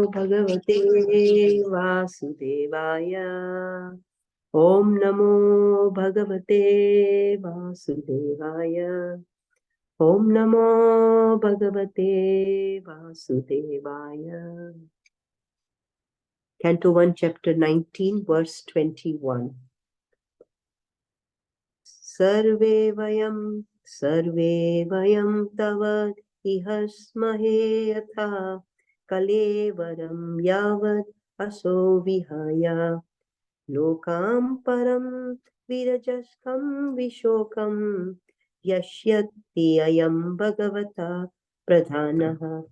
Bhagavate Vasudevaya. Om Namo Bhagavate Vasudevaya. Om Namo Bhagavate Vasudevaya. Canto 1, Chapter 19, Verse 21. Sarve vayam tavad ihasmahe yatha kalevaram yavad aso vihaya lokam param virajaskam vishokam yashyati ayam bhagavata pradhanaha.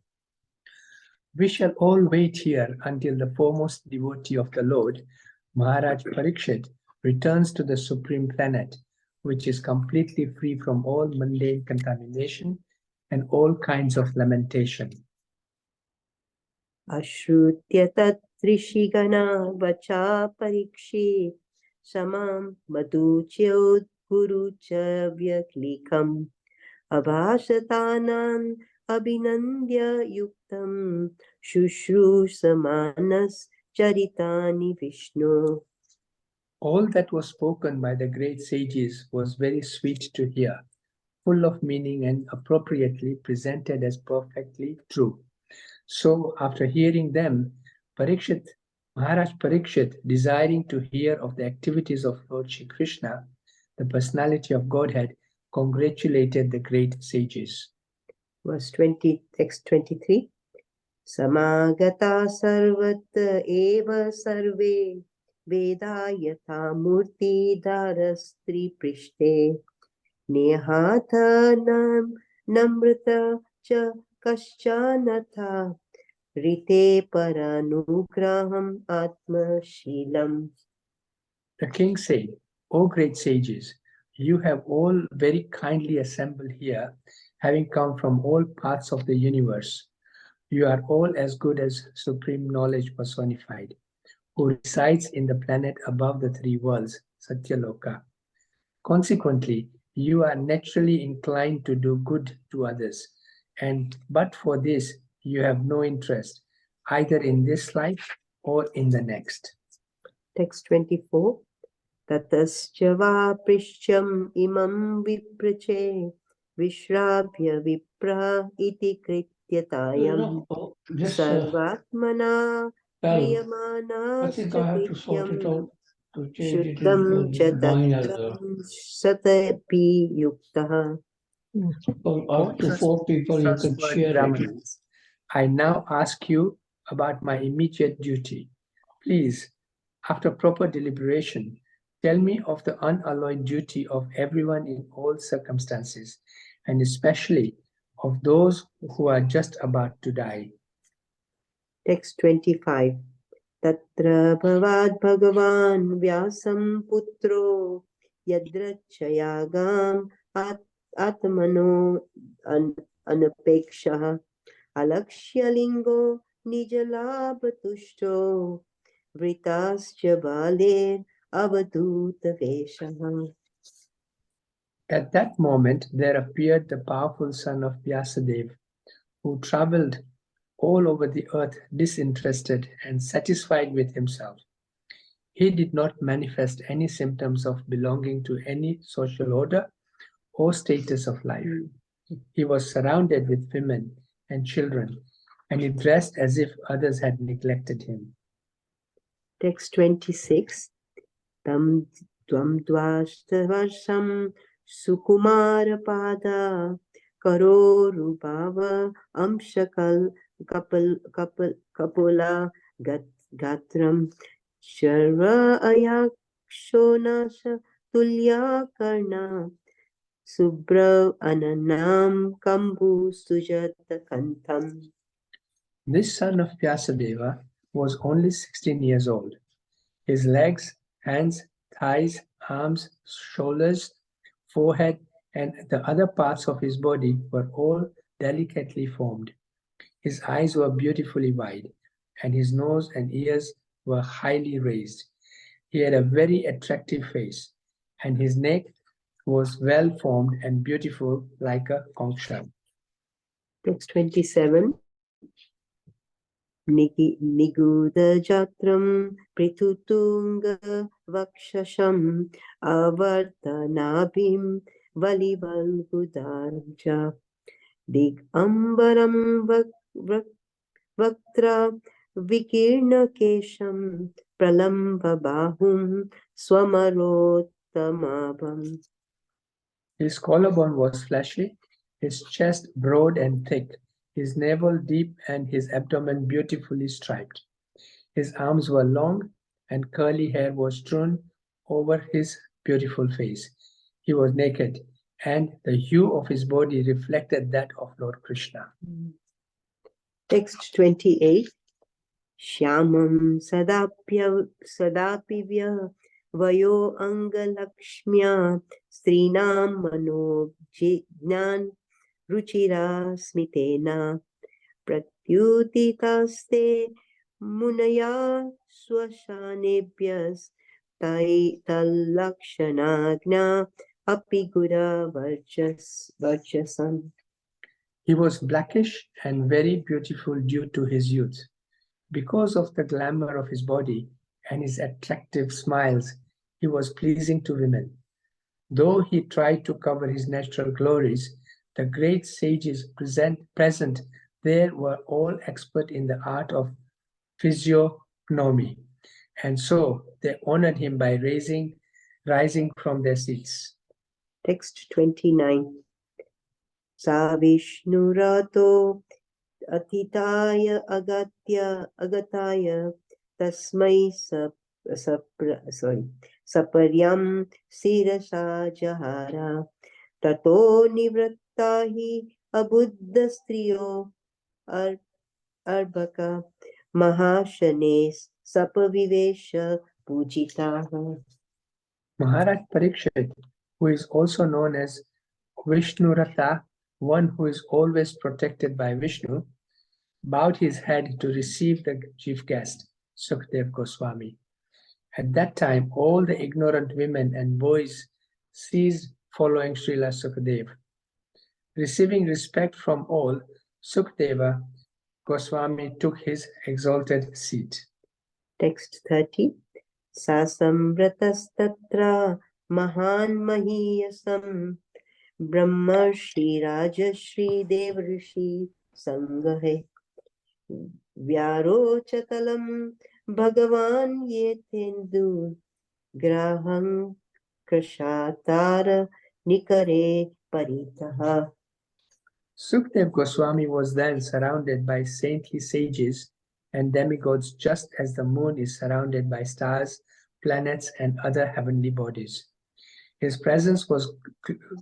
We shall all wait here until the foremost devotee of the Lord, Maharaj Parikshit, returns to the supreme planet, which is completely free from all mundane contamination and all kinds of lamentation. Ashrutya tat trishigana vacha parikshit samam madhuchyod guru cha vyaklikam abhasatanan abhinandya yuktam shushrushamanas charitani Vishnu. All that was spoken by the great sages was very sweet to hear, full of meaning and appropriately presented as perfectly true. So, after hearing them, Maharaj Parikshit, desiring to hear of the activities of Lord Shri Krishna, the personality of Godhead, congratulated the great sages. Verse 20, text 23. Samagata sarvat eva sarve veda yatha murti darastri prishte nehatha namrita cha kaschanatha rite paranugraham atma shilam. The king said, O great sages, you have all very kindly assembled here, having come from all parts of the universe. You are all as good as supreme knowledge personified, who resides in the planet above the three worlds, Satyaloka. Consequently, you are naturally inclined to do good to others, and but for this, you have no interest, either in this life or in the next. Text 24. Tatascha va prishyam imam viprache vishrabhya vipra iti krityatayam sarvatmana priyamana chatityam shuddham chatattam satapi yuktaha. Up to 4 people you can share it. Brahmanas, I now ask you about my immediate duty. Please, after proper deliberation, tell me of the unalloyed duty of everyone in all circumstances, and especially of those who are just about to die. Text 25. Tatra bhavad bhagavan vyasam putro yadrachayagam atmano anapeksha alakshyalingo nijalabhatushto vritascha baler avaduta veshaha. At that moment, there appeared the powerful son of Vyasadeva, who traveled all over the earth disinterested and satisfied with himself. He did not manifest any symptoms of belonging to any social order or status of life. He was surrounded with women and children, and he dressed as if others had neglected him. Text 26. Tam dvashtavarsham sukumara pada karorubhava amshakal kapula gatram sharva ayakshonasha tulya karna subra ananam kambu sujata kantham. This son of Vyasadeva was only 16 years old. His legs, hands, thighs, arms, shoulders, forehead, and the other parts of his body were all delicately formed. His eyes were beautifully wide, and his nose and ears were highly raised. He had a very attractive face, and his neck was well formed and beautiful like a conch shell. Text 27. Nigudajatram Prithutunga Vakshasham Avartanabhim Valivalgudarja Digambaram Vaktra Vikirnakesham Pralambabahum Swamarottamabham. His collarbone was fleshy, his chest broad and thick, his navel deep and his abdomen beautifully striped. His arms were long and curly hair was strewn over his beautiful face. He was naked and the hue of his body reflected that of Lord Krishna. Text 28. Shyamam sadapivya vayo angalakshmya strinam mano jnan ruchira smitena pratyutitaste munaya swashanebhyas tallakshanagna apigura varchasam. He was blackish and very beautiful due to his youth. Because of the glamour of his body and his attractive smiles, he was pleasing to women. Though he tried to cover his natural glories, the great sages present there were all expert in the art of physiognomy, and so they honored him by rising from their seats. Text 29. Sa Vishnurato Atitaya Agataya Tasmai Saparyam Sirasa Jahara Tato Nivrattahi Abuddha Striyo Arbaka Mahashanes Sapavivesha Pujitaha. Maharaj Parikshit, who is also known as Vishnurata, one who is always protected by Vishnu, bowed his head to receive the chief guest, Sukdev Goswami. At that time, all the ignorant women and boys ceased following Srila Sukdev. Receiving respect from all, Sukdeva Goswami took his exalted seat. Text 30. Sasamvratastatra Mahan Mahiyasam Brahmarshi Rajashri Devrishi Sangahe Vyarochatalam Bhagavan Yetendu Graham Krishatara Nikare Paritaha. Sukdev Goswami was then surrounded by saintly sages and demigods just as the moon is surrounded by stars, planets and other heavenly bodies. His presence was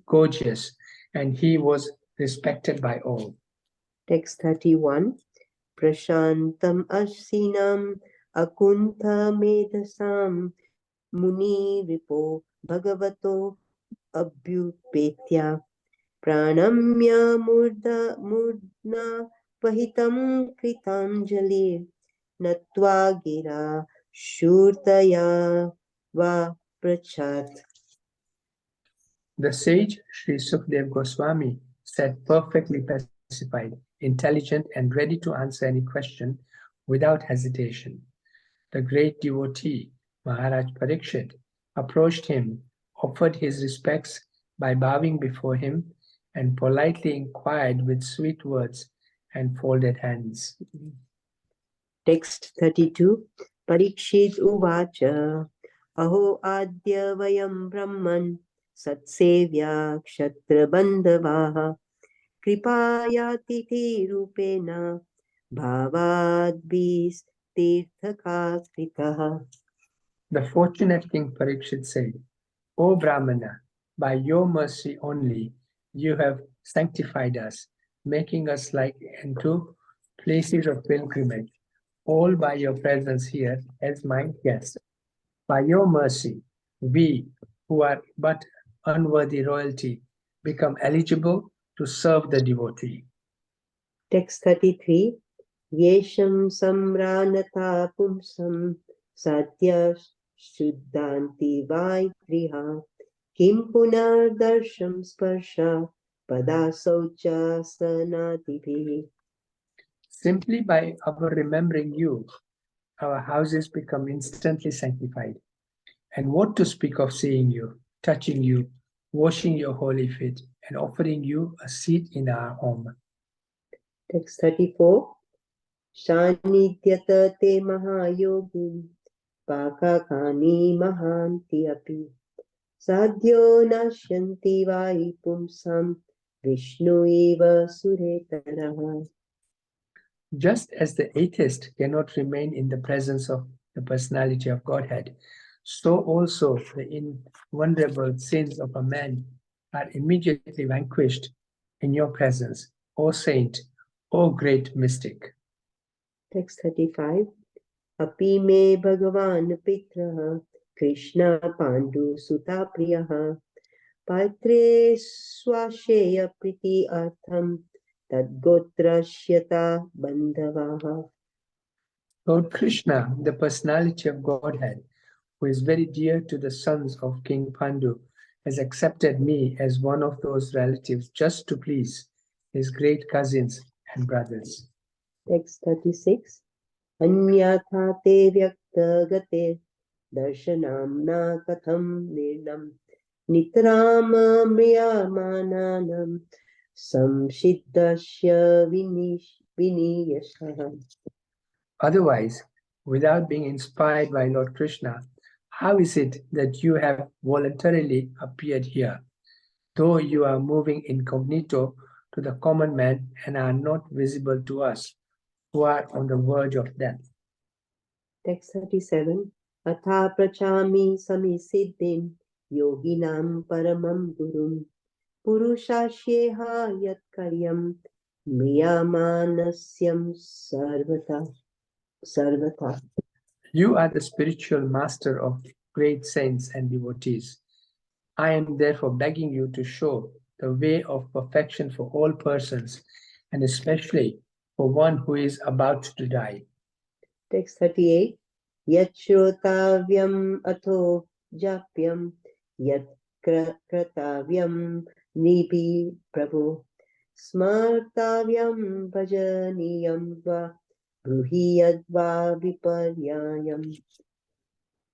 gorgeous and he was respected by all. Text 31. Prashantam Asinam Akuntha Medasam Muni Ripo Bhagavato Abhyupetya Pranamya Murdna Pahitam Kritanjali Natva Gira Shurtaya Va Prachat. The sage Sri Sukdev Goswami sat perfectly pacified, intelligent and ready to answer any question without hesitation. The great devotee, Maharaj Parikshit, approached him, offered his respects by bowing before him, and politely inquired with sweet words and folded hands. Text 32. Parikshit Uvacha Aho Adya Vayam Brahman Satsevya Kshatra Bandavaha Kripayatiti Rupena Bhavadbis Tirthaka Kritaha. The fortunate King Parikshit said, O Brahmana, by your mercy only you have sanctified us, making us like unto places of pilgrimage, all by your presence here as my guest. By your mercy, we, who are but unworthy royalty, become eligible to serve the devotee. Text 33. Yesham Samranata Pumsam Satya Shuddhanti Vaidriha Kim Punar Darsham Sparsha Pada Saucha Sanatipi. Simply by our remembering you, our houses become instantly sanctified. And what to speak of seeing you, touching you, washing your holy feet, and offering you a seat in our home. Text 34. Shanidhyata te mahayogin pakakani mahanti api sadhyo nashyanti vai pumsam Vishnu eva suretaraha. Just as the atheist cannot remain in the presence of the personality of Godhead, so also the invulnerable sins of a man are immediately vanquished in your presence, O saint, O great mystic. Text 35. Api me bhagavan pitraha Krishna pandu suta priyaha patre swasheya priti artham tadgotrashyata bandhavaha. Lord Krishna, the personality of Godhead, who is very dear to the sons of King Pandu, has accepted me as one of those relatives just to please his great cousins and brothers. Text 36. Anyatha te vyakta gate darshanamna katham nirnam nitrama mriyamananam samshiddasya viniyashaha. Otherwise, without being inspired by Lord Krishna, how is it that you have voluntarily appeared here, though you are moving incognito to the common man and are not visible to us, who are on the verge of death? Text 37. Atha prachami samisiddhim yoginam paramam gurum purushasyeha yat karyam mriyamanasyam sarvata. You are the spiritual master of great saints and devotees. I am therefore begging you to show the way of perfection for all persons, and especially for one who is about to die. Text 38. Yat shrotavyam atho japyam yat kratavyam nipi prabhu smartavyam bhajaniyam va bruhiyadva viparyayam.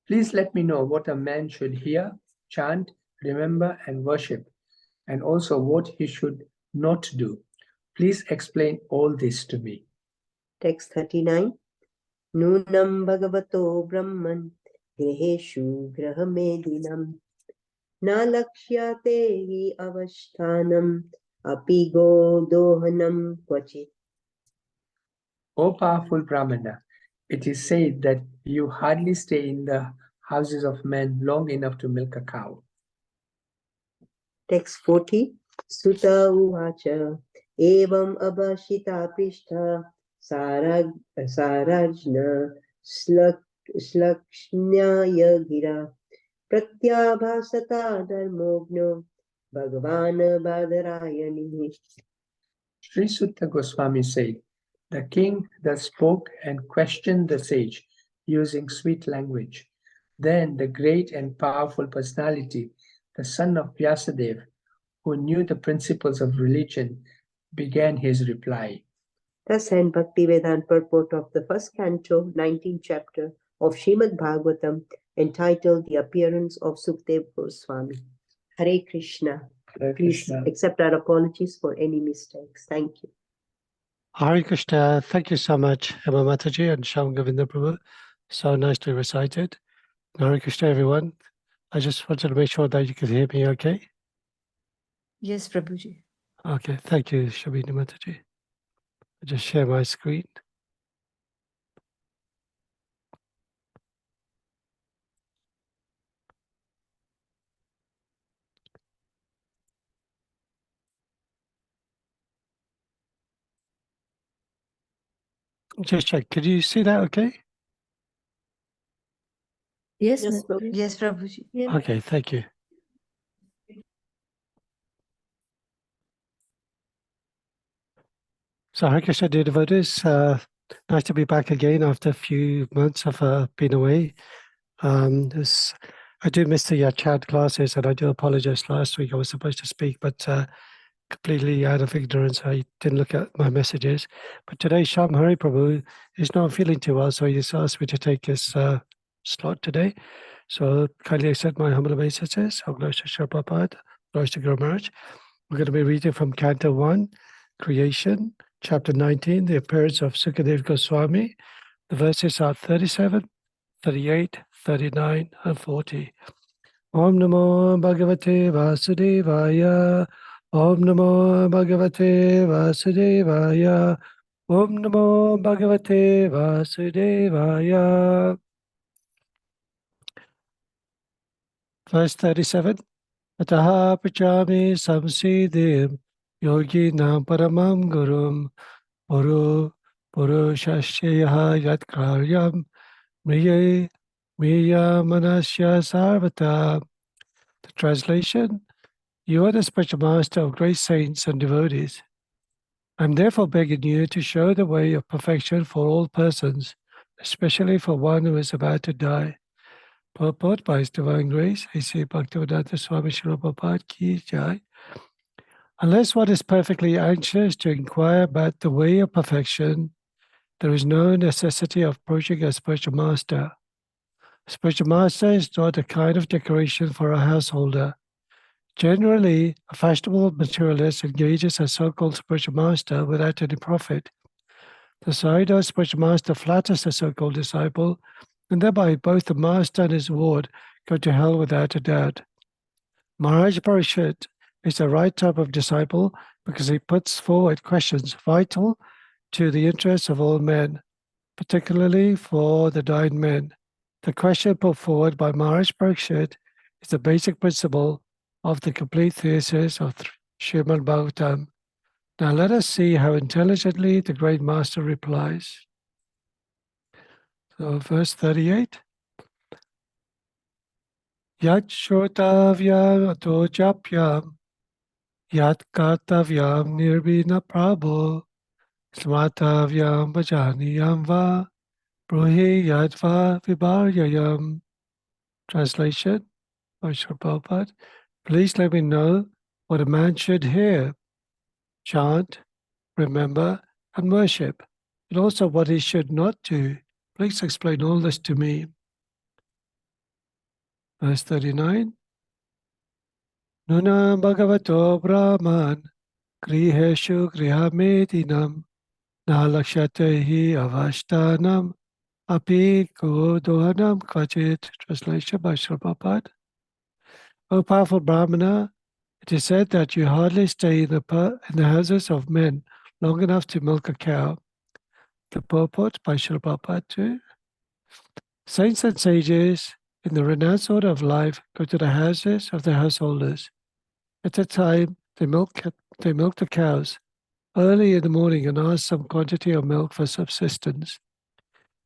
Please let me know what a man should hear, chant, remember, and worship, and also what he should not do. Please explain all this to me. Text 39. Nunam bhagavato brahman griheshu grahamedinam na lakshyate hi avasthanam apigo dohanam kvachit. O powerful Brahmana, it is said that you hardly stay in the houses of men long enough to milk a cow. Text 40. Sutta uvacha evam abhashita prishta sarajna slakshnyaya gira pratyabhasata dharmogno bhagavan badarayani. Sri Sutta Goswami said, the king thus spoke and questioned the sage using sweet language. Then the great and powerful personality, the son of Vyasadeva, who knew the principles of religion, began his reply. Thus end Bhaktivedanta purport of the first canto, 19th chapter of Srimad Bhagavatam, entitled The Appearance of Sukdev Goswami. Hare Krishna. Hare Please Krishna. accept our apologies for any mistakes. Thank you. Hare Krishna, thank you so much, Emma Mataji and Shyam Govinda Prabhu. So nicely recited. Hare Krishna, everyone. I just wanted to make sure that you could hear me okay. Yes, Prabhuji. Okay, thank you, Shabini Mataji. I'll just share my screen. Just check. Could you see that okay? Yes, Yes, Prabhuji. yes, Prabhuji. Yeah. Okay, thank you. So, Hare Krishna, dear devotees, nice to be back again after a few months of being away. I do miss the chat classes, and I do apologize. Last week I was supposed to speak, but completely out of ignorance. I didn't look at my messages. But today, Sham Hari Prabhu is not feeling too well, so he's asked me to take his slot today. So kindly accept my humble obeisances. All glories to Sri Prabhupada, glories to Guru Maharaj. We're going to be reading from Canto 1, Creation, Chapter 19, The Appearance of Sukadeva Goswami. The verses are 37, 38, 39, and 40. Om Namo Bhagavate Vasudevaya. Om Namo Bhagavate Vasudevaya. Om Namo Bhagavate Vasudevaya. Verse 37. Ataha Pachami Samsiddhim Yoginam Paramam Gurum Purushasyaha Yat Karyam Miya Manasya Sarvata. The translation: You are the spiritual master of great saints and devotees. I am therefore begging you to show the way of perfection for all persons, especially for one who is about to die. Purport by His Divine Grace, A.C. Bhaktivedanta Swami Srila Prabhupada Ki Jai. Unless one is perfectly anxious to inquire about the way of perfection, there is no necessity of approaching a spiritual master. A spiritual master is not a kind of decoration for a householder. Generally, a fashionable materialist engages a so-called spiritual master without any profit. The Sayadaw spiritual master flatters the so-called disciple, and thereby both the master and his ward go to hell without a doubt. Maharaj Parishit is the right type of disciple because he puts forward questions vital to the interests of all men, particularly for the dying men. The question put forward by Maharaj Parishit is the basic principle of the complete thesis of Srimad Bhagavatam. Now let us see how intelligently the great master replies. So verse 38. Yat shrotavyam ato japyam yat kartavyam nirbina prabho smatavyam bhajaniyam va bruhi yat va vibharyayam. Translation by Sri Prabhupada. Please let me know what a man should hear, chant, remember, and worship, and also what he should not do. Please explain all this to me. Verse 39. Nuna Bhagavato Brahman Griheshu Grihamedinam Nalakshatehi Avashtanam Api Kodohanam Kvachit. Translation by Sri Prabhupada. O powerful Brahmana, it is said that you hardly stay in the houses of men long enough to milk a cow. The purport by Srila Prabhupada too. Saints and sages in the renounced order of life go to the houses of the householders. At that time, they milk the cows early in the morning and ask some quantity of milk for subsistence.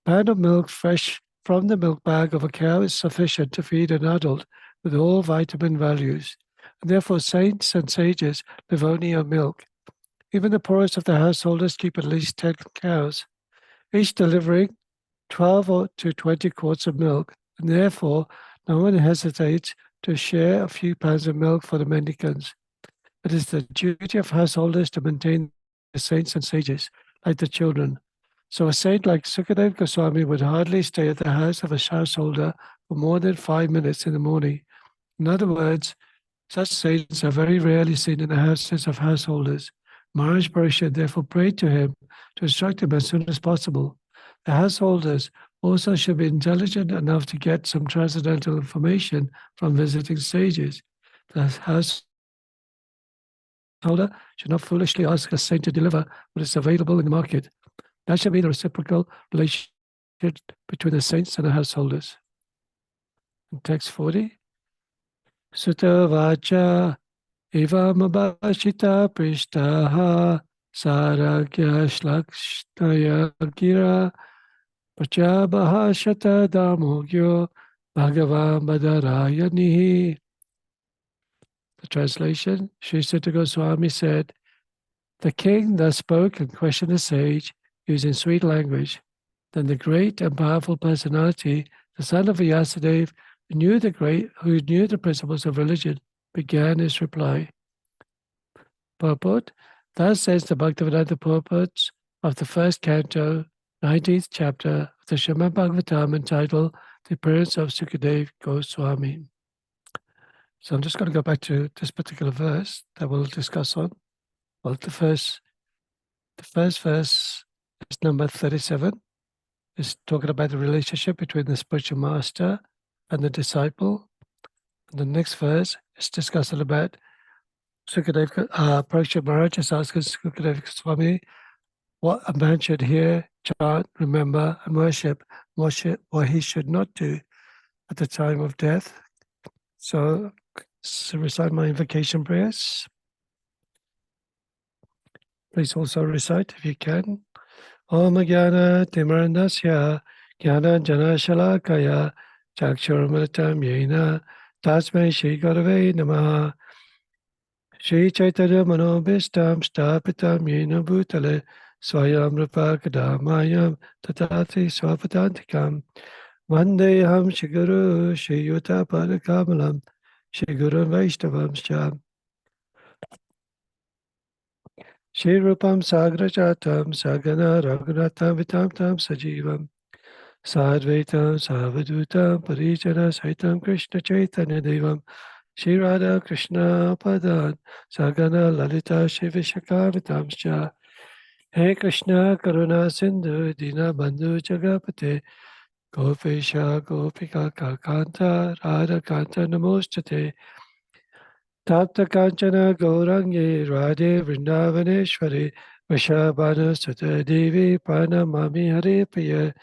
A pound of milk fresh from the milk bag of a cow is sufficient to feed an adult with all vitamin values, and therefore saints and sages live only on milk. Even the poorest of the householders keep at least 10 cows, each delivering 12 to 20 quarts of milk, and therefore no one hesitates to share a few pounds of milk for the mendicants. It is the duty of householders to maintain the saints and sages, like the children. So a saint like Sukadeva Goswami would hardly stay at the house of a householder for more than 5 minutes in the morning. In other words, such saints are very rarely seen in the houses of householders. Maharaj Parishit therefore prayed to him to instruct him as soon as possible. The householders also should be intelligent enough to get some transcendental information from visiting sages. The householder should not foolishly ask a saint to deliver what is available in the market. That should be the reciprocal relationship between the saints and the householders. In text 40. Sutta vacha evamabhashita prishtaha saragya shlakshtaya gira prachabhashata dharmogyo bhagavan badarayanihi. The translation, Sri Sutta Goswami said, the king thus spoke and questioned the sage using sweet language. Then the great and powerful personality, the son of Vyasadeva, who knew the principles of religion, began his reply. Purport. Thus says the Bhaktivedanta purports of the first canto, 19th chapter of the Srimad Bhagavatam, entitled The Appearance of Sukadeva Goswami. So I'm just going to go back to this particular verse that we'll discuss on. Well, the first verse is number 37. It's talking about the relationship between the spiritual master and the disciple. And the next verse is discussing about Sukadeva, Parikshit Maharaj is asking Sukadeva Goswami what a man should hear, chant, remember, and worship, what he should not do at the time of death. So recite my invocation prayers. Please also recite if you can. Om Jnana Timarandasya Jnana Jana Shalakaya Chakshurmritam Yena Tasmai Shri Gurave Namaha Shri Chaitanya Manobhishtam Stapitam Yena Bhutale Swayam Rupa Kadamayam Tatati Swapadantikam Vandeham Shri Guru Shri Yuta Padakamalam Shri Guru Vaishnavam Sham Shri Rupam Sagrajatam Sagana Raghunatam Vitam Tam Sajivam Sadvaitam Savadutam Parijana Saitam Krishna Chaitanya Devam Shri Radha Krishna Padan Sagana Lalita Shri Vishakavatam Scha He Krishna Karuna Sindhu Dina Bandhu Jagapate Gopesha Gopika Kakanta Radha Kanta Namostate Tapta Kanchana Gaurangi Radhe Vrindavaneshwari Vashabhanu Sutta Devi Pranamami Hare Priya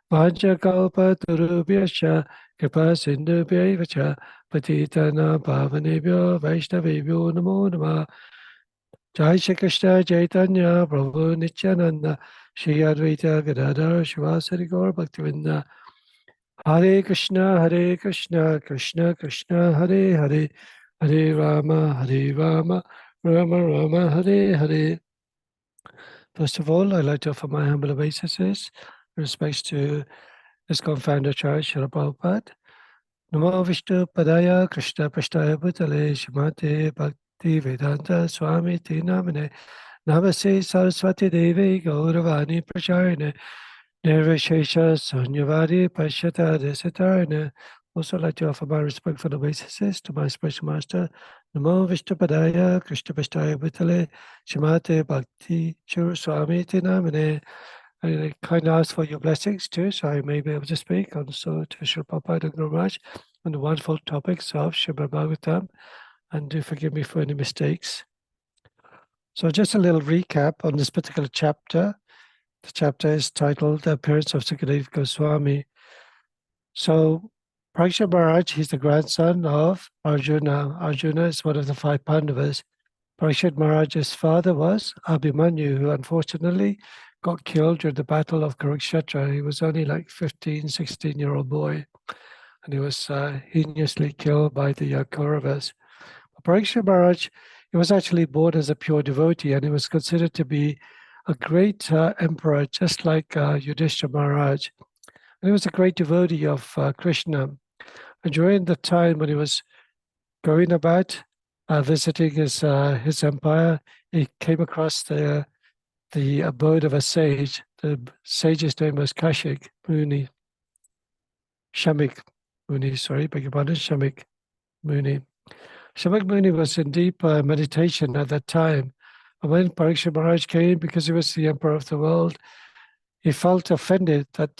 Vanchakalpa Turubhyascha Kripa Sindhubhyaivacha Patitana Pavanebhyo Vaishnavebhyo Namo Namah Jai Shri Krishna Chaitanya Prabhu Nityananda Shri Advaita Gadadhar Shivasari Gaur Bhaktivinda Hare Krishna Krishna Krishna Hare Hare Hare Rama Rama Rama Hare Hare. First of all, I'd like to offer my humble obeisances in respects to His co-founder Acharya Srila Prabhupada. Namo Vishnu Padaya Krishna Prasthaya Bhutale Shrimate Bhakti Vedanta Swami Te Namane Namaste Saraswati Devi Gauravani Pracharine Nirvishesha Sunyavadi Pashyata Desitarine. Also like to offer my respectful obeisances to my spiritual master, Namo Vishnu Padaya Krishna Prasthaya Bhutale Shrimate Bhakti Swami Te Namane. I kindly ask for your blessings too, so I may be able to speak also to Srila Prabhupada and Guru Maharaj on the wonderful topics of Srimad Bhagavatam, and do forgive me for any mistakes. So just a little recap on this particular chapter. The chapter is titled The Appearance of Sukadeva Goswami. So Parikshit Maharaj, he's the grandson of Arjuna. Arjuna is one of the 5 Pandavas. Parikshit Maharaj's father was Abhimanyu, who unfortunately got killed during the Battle of Kurukshetra. He was only like 15, 16-year-old boy, and he was heinously killed by the Kauravas. Parikshit Maharaj, he was actually born as a pure devotee, and he was considered to be a great emperor, just like Yudhishthira Maharaj. And he was a great devotee of Krishna. And during the time when he was going about visiting his empire, he came across the abode of a sage. The sage's name was Shamik Muni, beg your pardon, Shamik Muni. Shamik Muni was in deep meditation at that time. And when Parikshit Maharaj came, because he was the emperor of the world, he felt offended that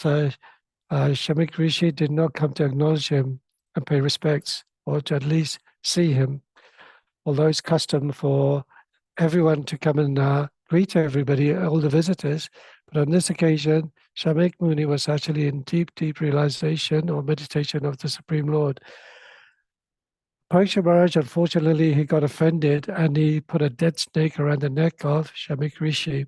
Shamik Rishi did not come to acknowledge him and pay respects, or to at least see him. Although it's custom for everyone to come and greet everybody, all the visitors, but on this occasion, Shamik Muni was actually in deep, deep realization or meditation of the Supreme Lord. Parikshit Maharaj, unfortunately, he got offended and he put a dead snake around the neck of Shamik Rishi.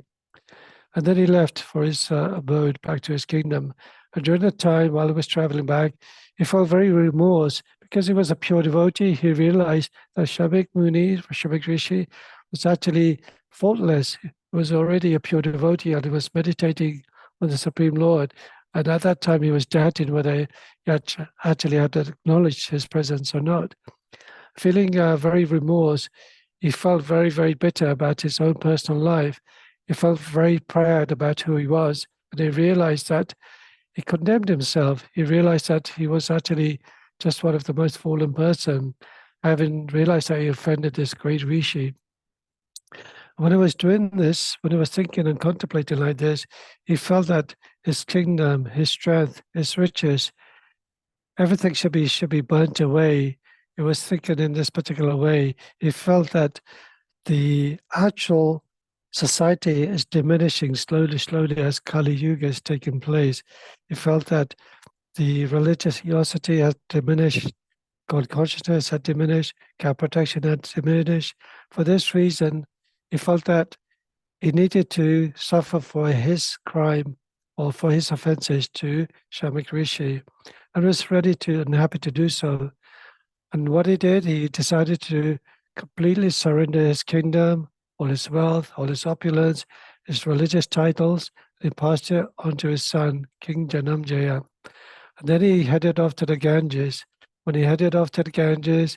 And then he left for his abode back to his kingdom. And during that time, while he was traveling back, he felt very remorse because he was a pure devotee. He realized that Shamik Muni, Shamik Rishi, was actually faultless. He was already a pure devotee and he was meditating on the Supreme Lord. And at that time, he was doubting whether he actually had to acknowledge his presence or not. Feeling very remorse, he felt very, very bitter about his own personal life. He felt very proud about who he was, and he realized that he condemned himself. He realized that he was actually just one of the most fallen person, having realized that he offended this great rishi. When he was doing this, when he was thinking and contemplating like this, he felt that his kingdom, his strength, his riches, everything should be burnt away. He was thinking in this particular way. He felt that the actual society is diminishing slowly, slowly as Kali Yuga is taking place. He felt that the religiosity had diminished, God consciousness had diminished, cow protection had diminished. For this reason, he felt that he needed to suffer for his crime or for his offenses to Shamik Rishi, and was ready to and happy to do so. And what he did, he decided to completely surrender his kingdom, all his wealth, all his opulence, his religious titles, and he passed it on to his son, King Janamjaya. And then he headed off to the Ganges. When he headed off to the Ganges,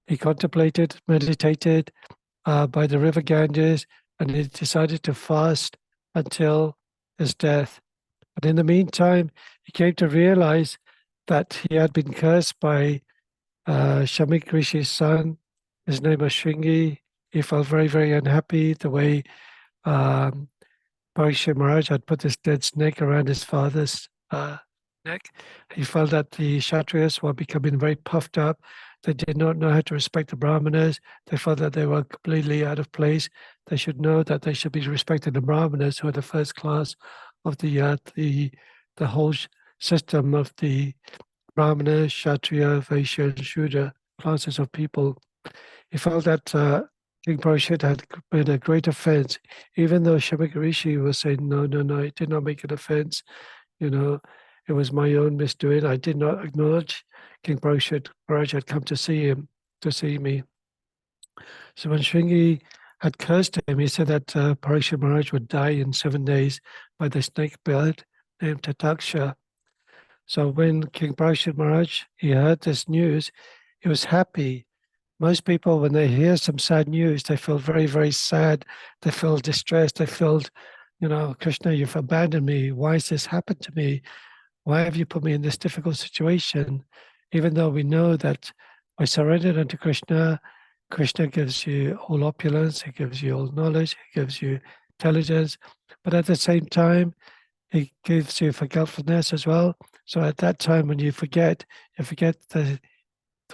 he contemplated, meditated by the river Ganges, and he decided to fast until his death. But in the meantime, he came to realize that he had been cursed by Shamik Rishi's son. His name was Shringi. He felt very, very unhappy the way Parikshit Maharaj had put this dead snake around his father's neck. He felt that the Kshatriyas were becoming very puffed up. They did not know how to respect the Brahmanas. They felt that they were completely out of place. They should know that they should be respecting the Brahmanas, who are the first class of the whole system of the Brahmana, Kshatriya, Vaishya, and Shudra classes of people. He felt that King Parikshit had made a great offense, even though Shamik Rishi was saying, no, no, no, I did not make an offense. You know, it was my own misdoing. I did not acknowledge King Parikshit Maharaj had come to see him, to see me. So when Shringi had cursed him, he said that Parikshit Maharaj would die in 7 days by the snake bird named Tataksha. So when King Parikshit Maharaj, he heard this news, he was happy. Most people, when they hear some sad news, they feel very, very sad. They feel distressed. They feel, Krishna, you've abandoned me. Why has this happened to me? Why have you put me in this difficult situation? Even though we know that by surrendering unto Krishna, Krishna gives you all opulence, he gives you all knowledge, he gives you intelligence, but at the same time, he gives you forgetfulness as well. So at that time when you forget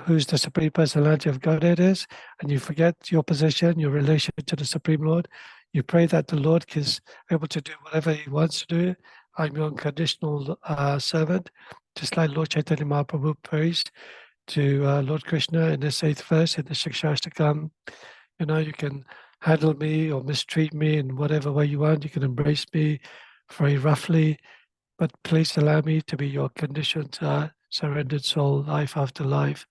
who's the Supreme Personality of Godhead is, and you forget your position, your relation to the Supreme Lord, you pray that the Lord is able to do whatever he wants to do. I'm your unconditional servant, just like Lord Chaitanya Mahaprabhu prays to Lord Krishna in this 8th verse in the Shikshashtakam. You can handle me or mistreat me in whatever way you want. You can embrace me very roughly, but please allow me to be your conditioned, surrendered soul, life after life.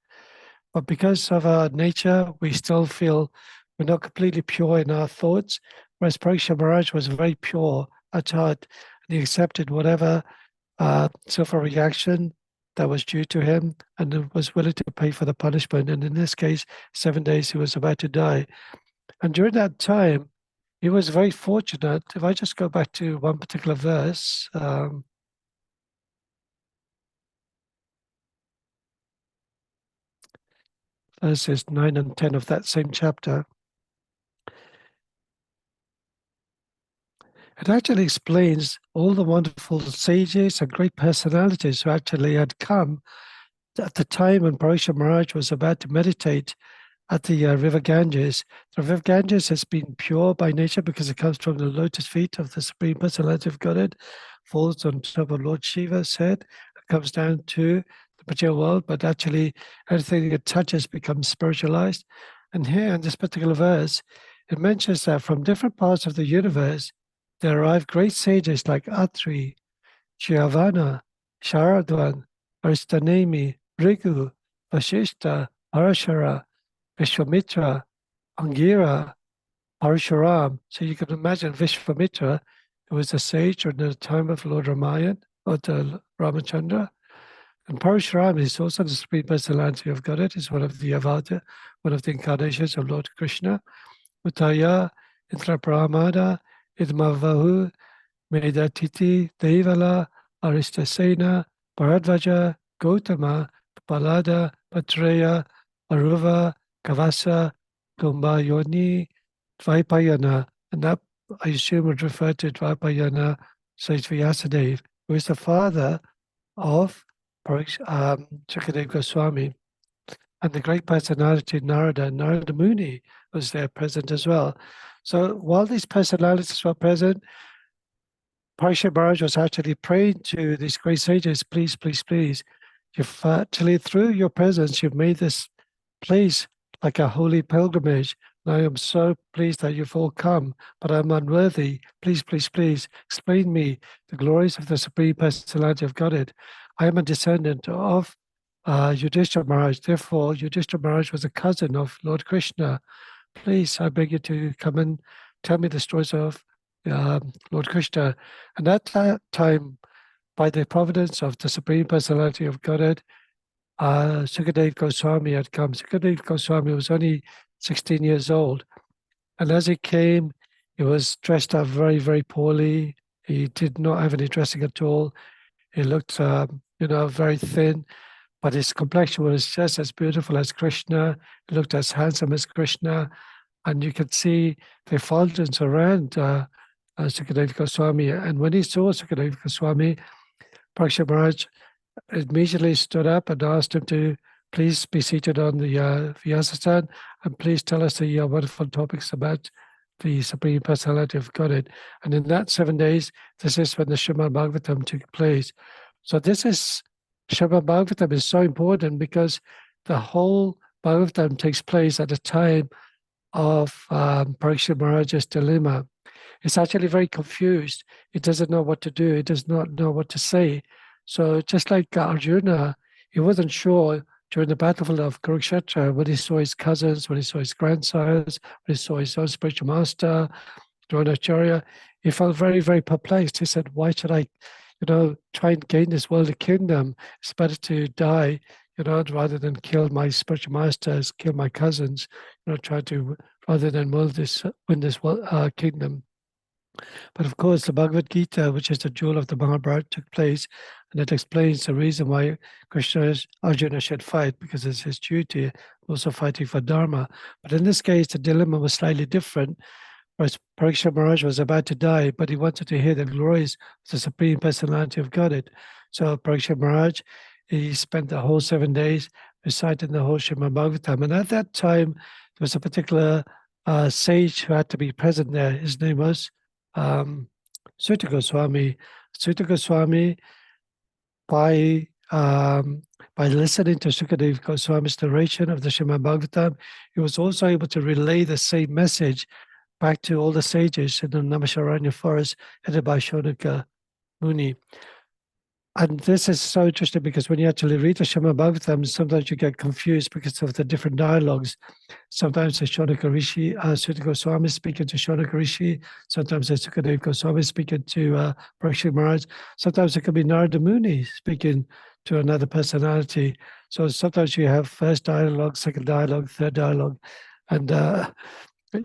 But because of our nature, we still feel we're not completely pure in our thoughts, whereas Parikshit Maharaj was very pure at heart, and he accepted whatever silver reaction that was due to him, and was willing to pay for the punishment. And in this case, 7 days he was about to die. And during that time, he was very fortunate. If I just go back to one particular verse, verses 9 and 10 of that same chapter, it actually explains all the wonderful sages and great personalities who actually had come at the time when Parikshit Maharaj was about to meditate at the river Ganges. The river Ganges has been pure by nature because it comes from the lotus feet of the Supreme Personality of Godhead, falls on top of Lord Shiva's head, comes down to the material world, but actually everything it touches becomes spiritualized. And here in this particular verse, it mentions that from different parts of the universe, there arrive great sages like Atri, Shravana, Sharadwan, Aristanemi, Bhrigu, Vashishta, Parashara, Vishwamitra, Angira, Parshuram. So you can imagine Vishwamitra, who was a sage during the time of Lord Ramayan, or the Ramachandra, And Parashuram is also the Supreme Personality of Godhead. Is one of the avatars, one of the incarnations of Lord Krishna. Uttaya, Intrapramada, Idmavahu, Medatiti, Devala, Aristasena, Bharadvaja, Gautama, Palada, Patreya, Aruva, Kavasa, Gombayoni, Dvaipayana. And that, I assume, would refer to Dvaipayana Says Vyasadeva, who is the father of Sukadev Goswami. And the great personality Narada Muni was there present as well. So while these personalities were present, Parikshit Maharaj was actually praying to these great sages, please, please, please. You've actually, through your presence, you've made this place like a holy pilgrimage. And I am so pleased that you've all come, but I'm unworthy. Please, please, please, explain me the glories of the Supreme Personality of Godhead. I am a descendant of Yudhishthira Maharaj. Therefore, Yudhishthira Maharaj was a cousin of Lord Krishna. Please, I beg you to come and tell me the stories of Lord Krishna. And at that time, by the providence of the Supreme Personality of Godhead, Sukadev Goswami had come. Sukadev Goswami was only 16 years old. And as he came, he was dressed up very, very poorly. He did not have any dressing at all. He looked, very thin, but his complexion was just as beautiful as Krishna. He looked as handsome as Krishna. And you could see the effulgence around Sukadev Goswami. And when he saw Sukadev Goswami, Parikshit Maharaj immediately stood up and asked him to please be seated on the Vyasasana and please tell us the wonderful topics about the Supreme Personality of Godhead. And in that 7 days, this is when the Srimad Bhagavatam took place. So Srimad Bhagavatam is so important because the whole Bhagavatam takes place at the time of Parikshit Maharaj's dilemma. It's actually very confused. It doesn't know what to do. It does not know what to say. So just like Arjuna, he wasn't sure during the battlefield of Kurukshetra when he saw his cousins, when he saw his grandsires, when he saw his own spiritual master, Dronacharya, he felt very, very perplexed. He said, why should I, try and gain this worldly kingdom? It's better to die, rather than kill my spiritual masters, kill my cousins, rather than win this kingdom. But of course, the Bhagavad Gita, which is the jewel of the Mahabharata, took place, and it explains the reason why Arjuna should fight, because it's his duty, also fighting for Dharma. But in this case, the dilemma was slightly different. Whereas Parikshit Maharaj was about to die, but he wanted to hear the glories of the Supreme Personality of Godhead. So Parikshit Maharaj, he spent the whole 7 days reciting the whole Srimad Bhagavatam. And at that time, there was a particular sage who had to be present there. His name was Sutta Goswami. Sutta Goswami, by listening to Sukadev Goswami's narration of the Srimad Bhagavatam, he was also able to relay the same message back to all the sages in the Naimisharanya forest headed by Shonaka Muni. And this is so interesting because when you actually read the Srimad Bhagavatam, sometimes you get confused because of the different dialogues. Sometimes the Shonaka Rishi, Sutta Goswami speaking to Shonaka Rishi. Sometimes the Sukadev Goswami speaking to Parikshit Maharaj. Sometimes it could be Narada Muni speaking to another personality. So sometimes you have first dialogue, second dialogue, third dialogue. And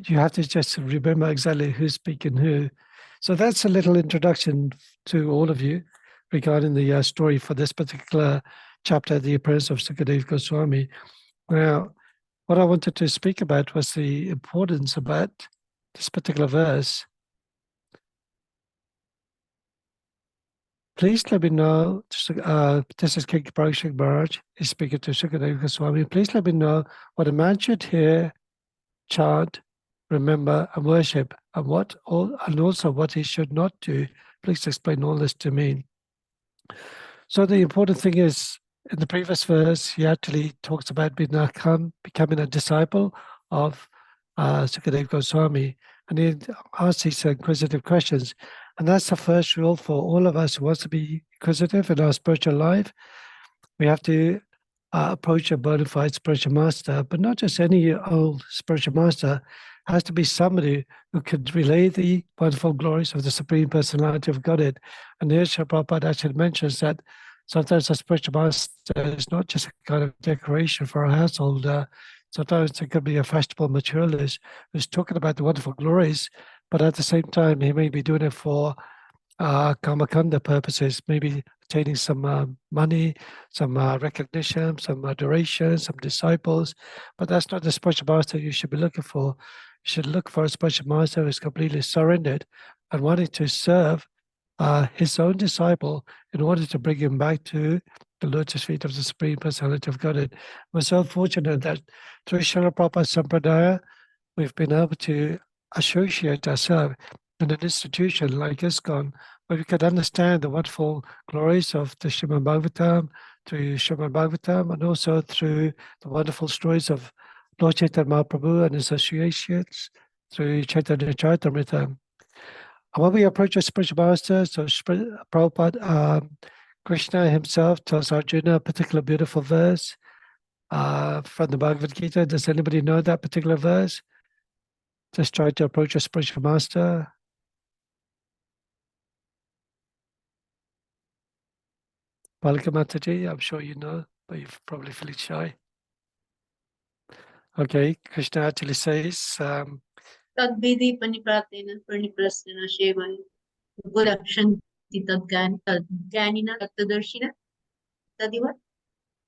you have to just remember exactly who's speaking who. So that's a little introduction to all of you regarding the story for this particular chapter, the appearance of Sukadev Goswami. Now, what I wanted to speak about was the importance about this particular verse. Please let me know, this is King Parikshit Maharaj, he's speaking to Sukadev Goswami. Please let me know what a man should hear, chant, remember, and worship, and also what he should not do. Please explain all this to me. So the important thing is, in the previous verse, he actually talks about becoming a disciple of Sukadev Goswami, and he asks these inquisitive questions. And that's the first rule for all of us who wants to be inquisitive in our spiritual life. We have to approach a bona fide spiritual master, but not just any old spiritual master. It has to be somebody who could relay the wonderful glories of the Supreme Personality of Godhead. And here Srila Prabhupada actually mentions that Sometimes a spiritual master is not just a kind of decoration for a household. Sometimes it could be a fashionable materialist who's talking about the wonderful glories, but at the same time, he may be doing it for Kamakanda purposes, maybe attaining some money, some recognition, some adoration, some disciples. But that's not the spiritual master you should be looking for. You should look for a spiritual master who is completely surrendered and wanting to serve his own disciple in order to bring him back to the lotus feet of the Supreme Personality of Godhead. We're so fortunate that through Srila Prabhupada Sampradaya, we've been able to associate ourselves in an institution like ISKCON, where we could understand the wonderful glories of the Srimad Bhagavatam, through Srimad Bhagavatam, and also through the wonderful stories of Lord Chaitanya Mahaprabhu and his associates through Chaitanya Charitamrita. And when we approach a spiritual master, so Prabhupada, Krishna himself tells Arjuna a particular beautiful verse from the Bhagavad Gita. Does anybody know that particular verse? Just try to approach a spiritual master. Palika Mataji, I'm sure you know, but you're probably feeling shy. Okay, Krishna actually says, Tadvidi panipratena paniprasena shevaya gulakshanti tadganina tattadarshina. Tadiva?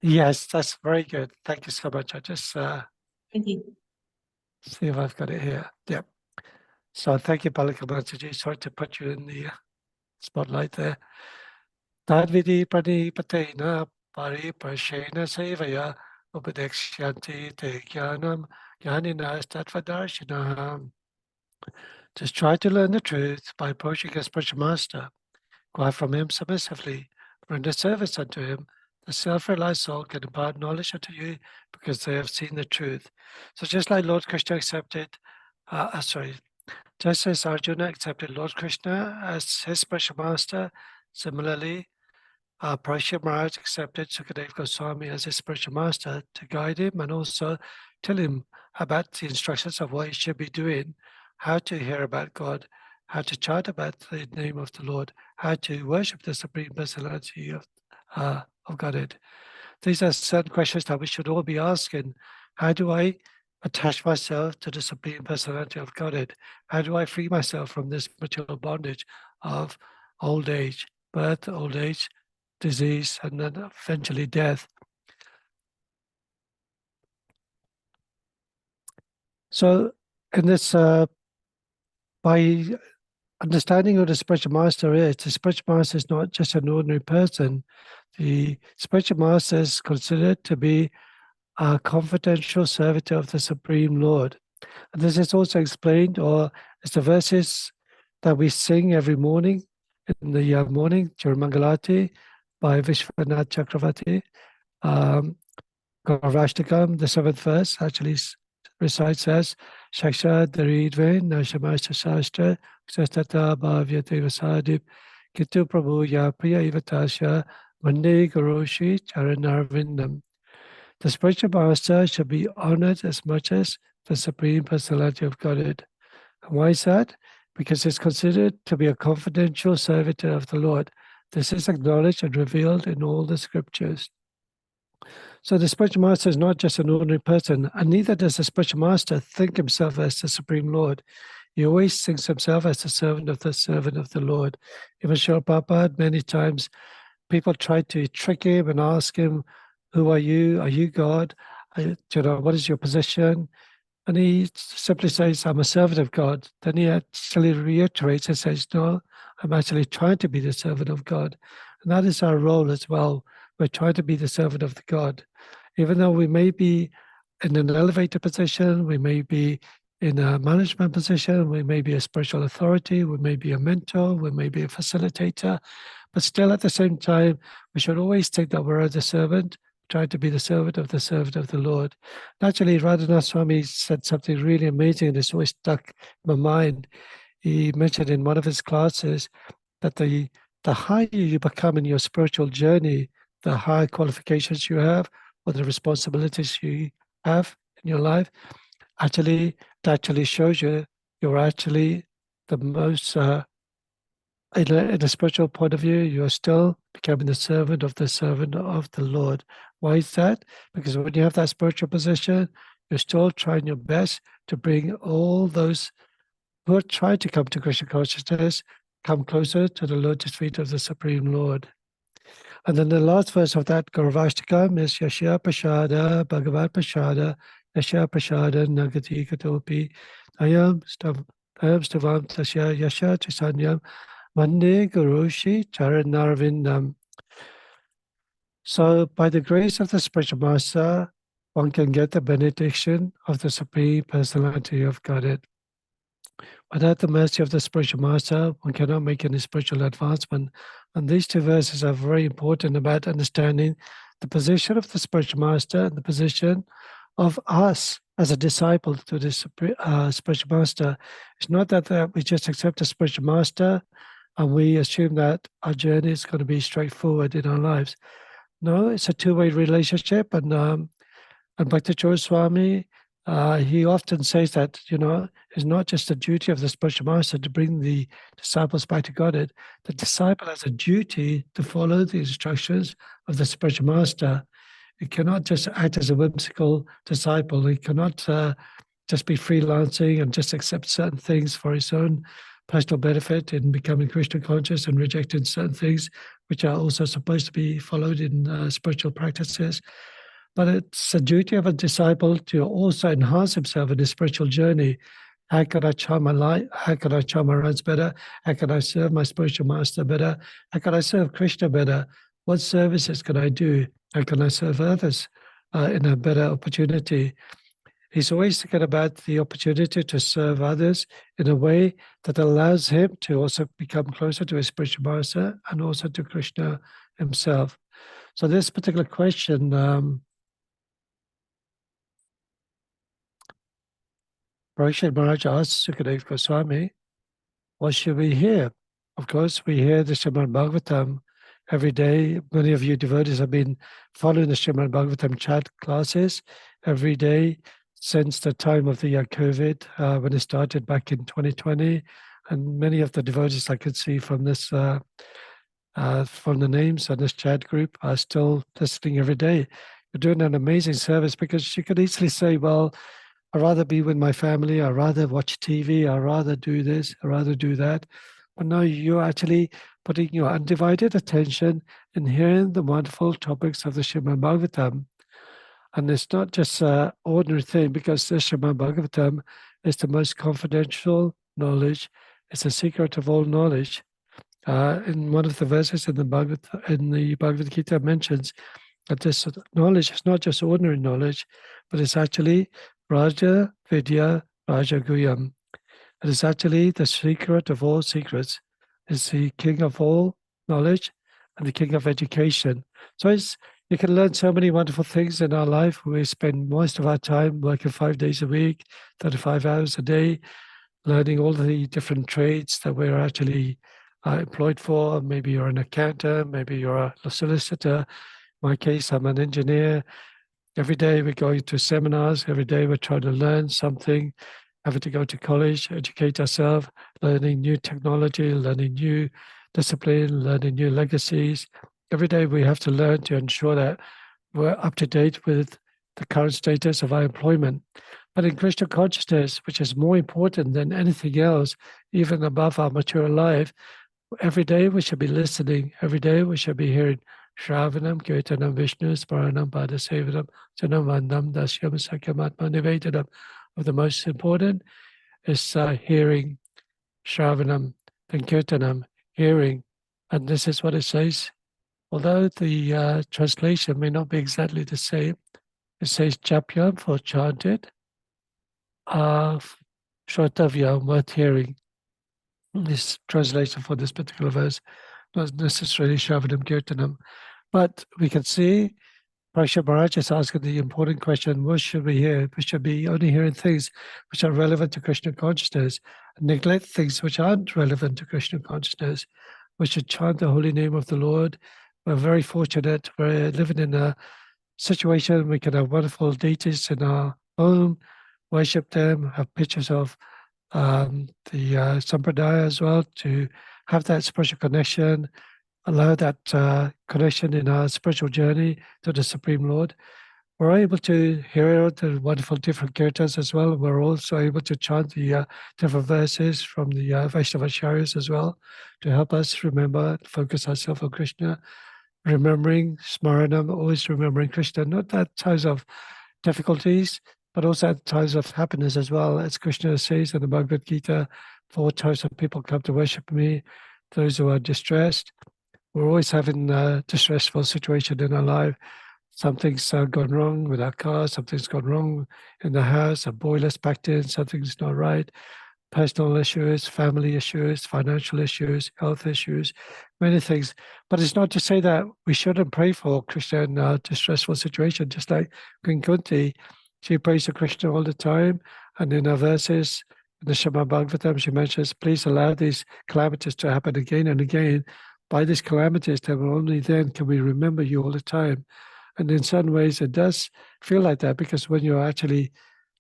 yes, that's very good. Thank you so much. I just Thank you. see if I've got it here. Yeah. So thank you, Palika Mataji. Sorry to put you in the spotlight there. Tadvidi pranipatena pariprashena sevaya upadekshanti te jnanam jnanina tattvadarshina. Just try to learn the truth by approaching a spiritual master. Acquire from him submissively. Render service unto him. The self-realized soul can impart knowledge unto you because they have seen the truth. So just like Lord Krishna accepted, just as Arjuna accepted Lord Krishna as his spiritual master, similarly, Parashar Maharaj accepted Sukadeva Goswami as his spiritual master to guide him and also tell him about the instructions of what he should be doing, how to hear about God, how to chant about the name of the Lord, how to worship the Supreme Personality of Godhead. These are certain questions that we should all be asking. How do I attach myself to the Supreme Personality of Godhead? How do I free myself from this material bondage of old age, birth, old age, disease, and then eventually death? So in this, by understanding who the spiritual master is, the spiritual master is not just an ordinary person. The spiritual master is considered to be a confidential servitor of the Supreme Lord. And this is also explained, or it's the verses that we sing every morning in the morning during Mangalati by Vishwanath Chakravarti. Gaurashtakam, the 7th verse, actually recites as Shaksha Daridve Nashamashta Shastra Sastata Bhavyate Vasadip Kitu Prabhu Ya Priya Ivatasha Vande Gurushi Charanarvindam. The spiritual master should be honored as much as the Supreme Personality of Godhead. And why is that? Because it's considered to be a confidential servitor of the Lord. This is acknowledged and revealed in all the scriptures. So the spiritual master is not just an ordinary person, and neither does the spiritual master think himself as the Supreme Lord. He always thinks himself as the servant of the Lord. Even Srila Prabhupada, many times, people try to trick him and ask him, who are you? Are you God? What is your position? And he simply says, I'm a servant of God. Then he actually reiterates and says, no, I'm actually trying to be the servant of God. And that is our role as well. We're trying to be the servant of the God. Even though we may be in an elevated position, we may be in a management position, we may be a spiritual authority, we may be a mentor, we may be a facilitator, but still at the same time, we should always think that we're the servant, trying to be the servant of the Lord. Naturally, Radhanath Swami said something really amazing, and it's always stuck in my mind. He mentioned in one of his classes that the higher you become in your spiritual journey, the higher qualifications you have, or the responsibilities you have in your life, it actually shows you're actually the most in a spiritual point of view, you are still becoming the servant of the Lord. Why is that? Because when you have that spiritual position, you're still trying your best to bring all those who are trying to come to Krishna consciousness, come closer to the lotus feet of the Supreme Lord. And then the last verse of that Gauravashtakam is Yasha Prasada, Bhagavat Prasada, Yasha Prasada, Nagati Katopi, Ayam Stavam Tasya Yasha Trisanyam, Mande Gurushi Charanarvindam. So, by the grace of the spiritual master, one can get the benediction of the Supreme Personality of Godhead. Without the mercy of the spiritual master, one cannot make any spiritual advancement. And these two verses are very important about understanding the position of the spiritual master and the position of us as a disciple to the spiritual master. It's not that we just accept the spiritual master and we assume that our journey is going to be straightforward in our lives. No, it's a two-way relationship. And Bhakti Swami, he often says that, it's not just the duty of the spiritual master to bring the disciples back to Godhead. The disciple has a duty to follow the instructions of the spiritual master. He cannot just act as a whimsical disciple. He cannot just be freelancing and just accept certain things for his own personal benefit in becoming Krishna conscious and rejecting certain things which are also supposed to be followed in spiritual practices. But it's a duty of a disciple to also enhance himself in his spiritual journey. How can I charm my life? How can I charm my runs better? How can I serve my spiritual master better? How can I serve Krishna better? What services can I do? How can I serve others in a better opportunity? He's always thinking about the opportunity to serve others in a way that allows him to also become closer to his spiritual master and also to Krishna himself. So this particular question, Parikshit Maharaj asked Sukadeva Goswami, what should we hear? Of course, we hear the Srimad Bhagavatam every day. Many of you devotees have been following the Srimad Bhagavatam chat classes every day since the time of the COVID, when it started back in 2020. And many of the devotees I could see from this, from the names on this chat group are still listening every day. You're doing an amazing service because you could easily say, well, I'd rather be with my family, I'd rather watch TV, I'd rather do this, I'd rather do that. But no, you're actually putting your undivided attention in hearing the wonderful topics of the Srimad Bhagavatam. And it's not just an ordinary thing, because the Srimad Bhagavatam is the most confidential knowledge. It's a secret of all knowledge. In one of the verses in the Bhagavad Gita mentions that this knowledge is not just ordinary knowledge, but it's actually Raja Vidya Raja Guyam. It is actually the secret of all secrets. It's the king of all knowledge and the king of education. So you can learn so many wonderful things in our life. We spend most of our time working 5 days a week, 35 hours a day, learning all the different trades that we're actually employed for. Maybe you're an accountant, maybe you're a solicitor. In my case, I'm an engineer. Every day we're going to seminars. Every day we're trying to learn something, having to go to college, educate ourselves, learning new technology, learning new discipline, learning new legacies. Every day we have to learn to ensure that we're up to date with the current status of our employment. But in Krishna consciousness, which is more important than anything else, even above our material life, every day we should be listening. Every day we should be hearing Shravanam, Kirtanam, Vishnu, Smaranam, Padasevanam, Janam Vandam, Dasyam, Sakyamatma, Nivedanam. Of the most important is hearing, Shravanam, then Kirtanam, hearing. And this is what it says. Although the translation may not be exactly the same, it says Japyam for chanted, Shrotavyam, worth hearing. This translation for this particular verse, not necessarily Shravanam Kirtanam. But we can see Parikshit Maharaj is asking the important question, what should we hear? We should be only hearing things which are relevant to Krishna consciousness, and neglect things which aren't relevant to Krishna consciousness. We should chant the holy name of the Lord. We're very fortunate. We're living in a situation we can have wonderful deities in our home, worship them, have pictures of the Sampradaya as well, to have that spiritual connection, allow that connection in our spiritual journey to the Supreme Lord. We're able to hear the wonderful different kirtans as well. We're also able to chant the different verses from the Vaishnava Acharyas as well to help us remember, focus ourselves on Krishna, remembering Smaranam, always remembering Krishna, not at times of difficulties, but also at times of happiness as well. As Krishna says in the Bhagavad Gita, 4 types of people come to worship me, those who are distressed. We're always having a distressful situation in our life. Something's gone wrong with our car, something's gone wrong in the house, a boiler's packed in, something's not right, personal issues, family issues, financial issues, health issues, many things. But it's not to say that we shouldn't pray for Krishna in a distressful situation, just like Queen Kunti, she prays to Krishna all the time. And in her verses, in the Srimad Bhagavatam, she mentions, please allow these calamities to happen again and again. By these calamities, then only then can we remember you all the time. And in certain ways, it does feel like that, because when you actually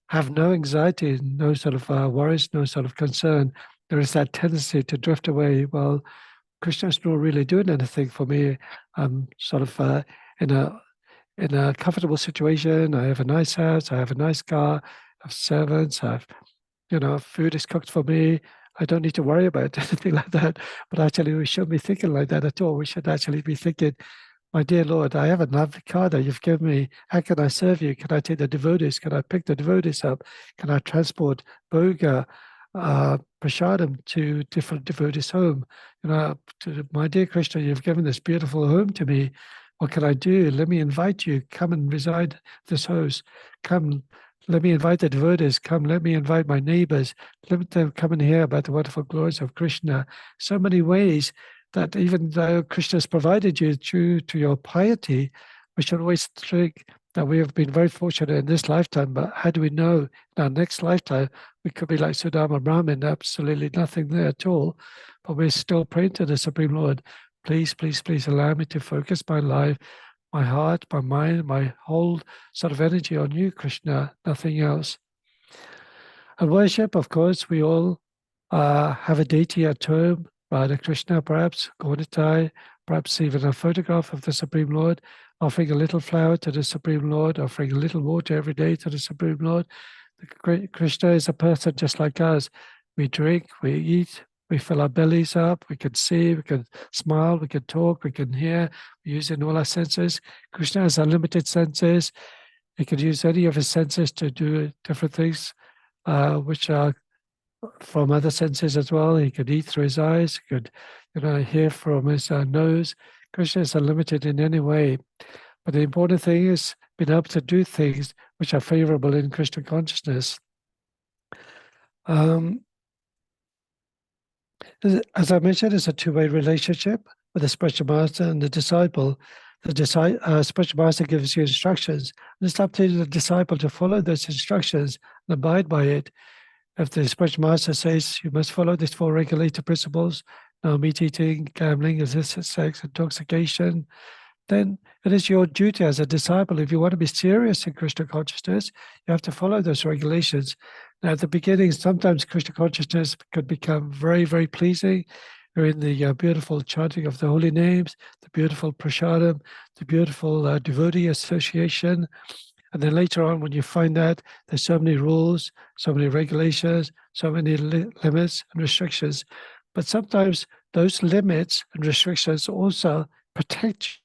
have no anxiety, no sort of worries, no sort of concern, there is that tendency to drift away. Well, Krishna's not really doing anything for me. I'm sort of in a comfortable situation. I have a nice house. I have a nice car. I have servants. Food is cooked for me. I don't need to worry about anything like that. But actually, we shouldn't be thinking like that at all. We should actually be thinking, my dear Lord, I have a lovely car that you've given me. How can I serve you? Can I take the devotees? Can I pick the devotees up? Can I transport Bhoga, Prasadam to different devotees' home? My dear Krishna, you've given this beautiful home to me. What can I do? Let me invite you. Come and reside this house. Come, let me invite the devotees. Come, let me invite my neighbors. Let them come and hear about the wonderful glories of Krishna. So many ways that even though Krishna has provided you due to your piety, we should always think that we have been very fortunate in this lifetime, but how do we know in our next lifetime we could be like Sudama Brahmin, absolutely nothing there at all, but we're still praying to the Supreme Lord, please, please, please allow me to focus my life, my heart, my mind, my whole sort of energy on you, Krishna, nothing else. And worship, of course, we all have a deity at home, Radha Krishna, perhaps, Gaunitai, perhaps even a photograph of the Supreme Lord, offering a little flower to the Supreme Lord, offering a little water every day to the Supreme Lord. Krishna is a person just like us. We drink, we eat, we fill our bellies up, we can see, we can smile, we can talk, we can hear, we use in all our senses. Krishna has unlimited senses. He can use any of his senses to do different things, which are from other senses as well. He could eat through his eyes, he could hear from his nose. Krishna is unlimited in any way. But the important thing is being able to do things which are favorable in Krishna consciousness. As I mentioned, it's a two-way relationship with the spiritual master and the disciple. The spiritual master gives you instructions, and it's up to the disciple to follow those instructions and abide by it. If the spiritual master says you must follow these 4 regulated principles, no meat eating, gambling, illicit sex, intoxication, then it is your duty as a disciple. If you want to be serious in Krishna consciousness, you have to follow those regulations. Now, at the beginning, sometimes Krishna consciousness could become very, very pleasing. You're in the beautiful chanting of the holy names, the beautiful prasadam, the beautiful devotee association. And then later on, when you find that there's so many rules, so many regulations, so many limits and restrictions, but sometimes those limits and restrictions also protect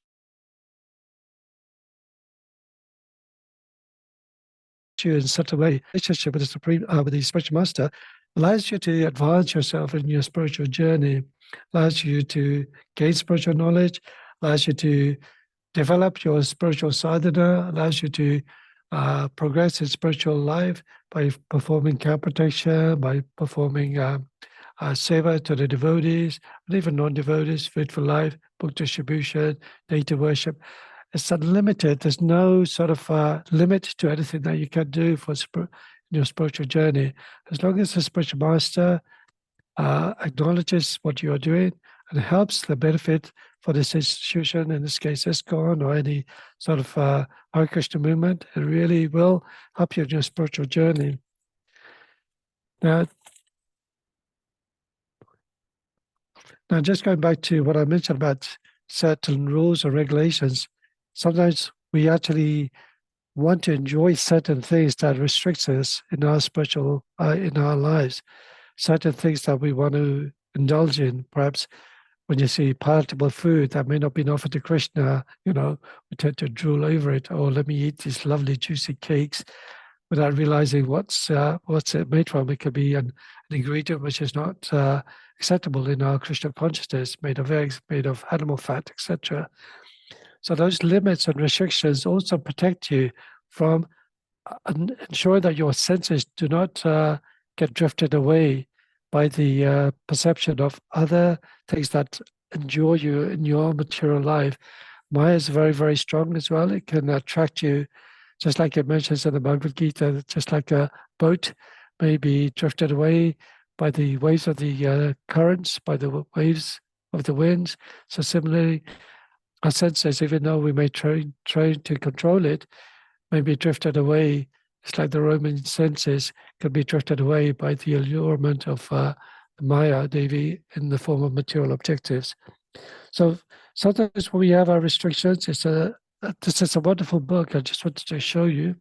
you in such a way. Relationship with the Supreme, with the spiritual master, allows you to advance yourself in your spiritual journey, allows you to gain spiritual knowledge, allows you to develop your spiritual sadhana, allows you to progress in spiritual life by performing camp protection, by performing seva to the devotees, and even non-devotees, food for life, book distribution, data worship. It's unlimited. There's no sort of limit to anything that you can do for your spiritual journey. As long as the spiritual master acknowledges what you are doing and helps the benefit for this institution, in this case ISKCON or any sort of Hare Krishna movement, it really will help you in your spiritual journey. Now, Now, just going back to what I mentioned about certain rules or regulations, sometimes we actually want to enjoy certain things that restricts us in our spiritual, in our lives, certain things that we want to indulge in. Perhaps when you see palatable food that may not be offered to Krishna, we tend to drool over it. Oh, let me eat these lovely juicy cakes, without realizing what's it made from. It could be an ingredient which is not acceptable in our Krishna consciousness, made of eggs, made of animal fat, etc. So those limits and restrictions also protect you from ensure that your senses do not get drifted away by the perception of other things that endure you in your material life. Maya is very, very strong as well. It can attract you, just like it mentions in the Bhagavad Gita, just like a boat may be drifted away by the waves of the currents, by the waves of the winds. So similarly, our senses, even though we may train to control it, may be drifted away. It's like the Roman senses can be drifted away by the allurement of Maya Devi in the form of material objectives. So sometimes when we have our restrictions, this is a wonderful book. I just wanted to show you.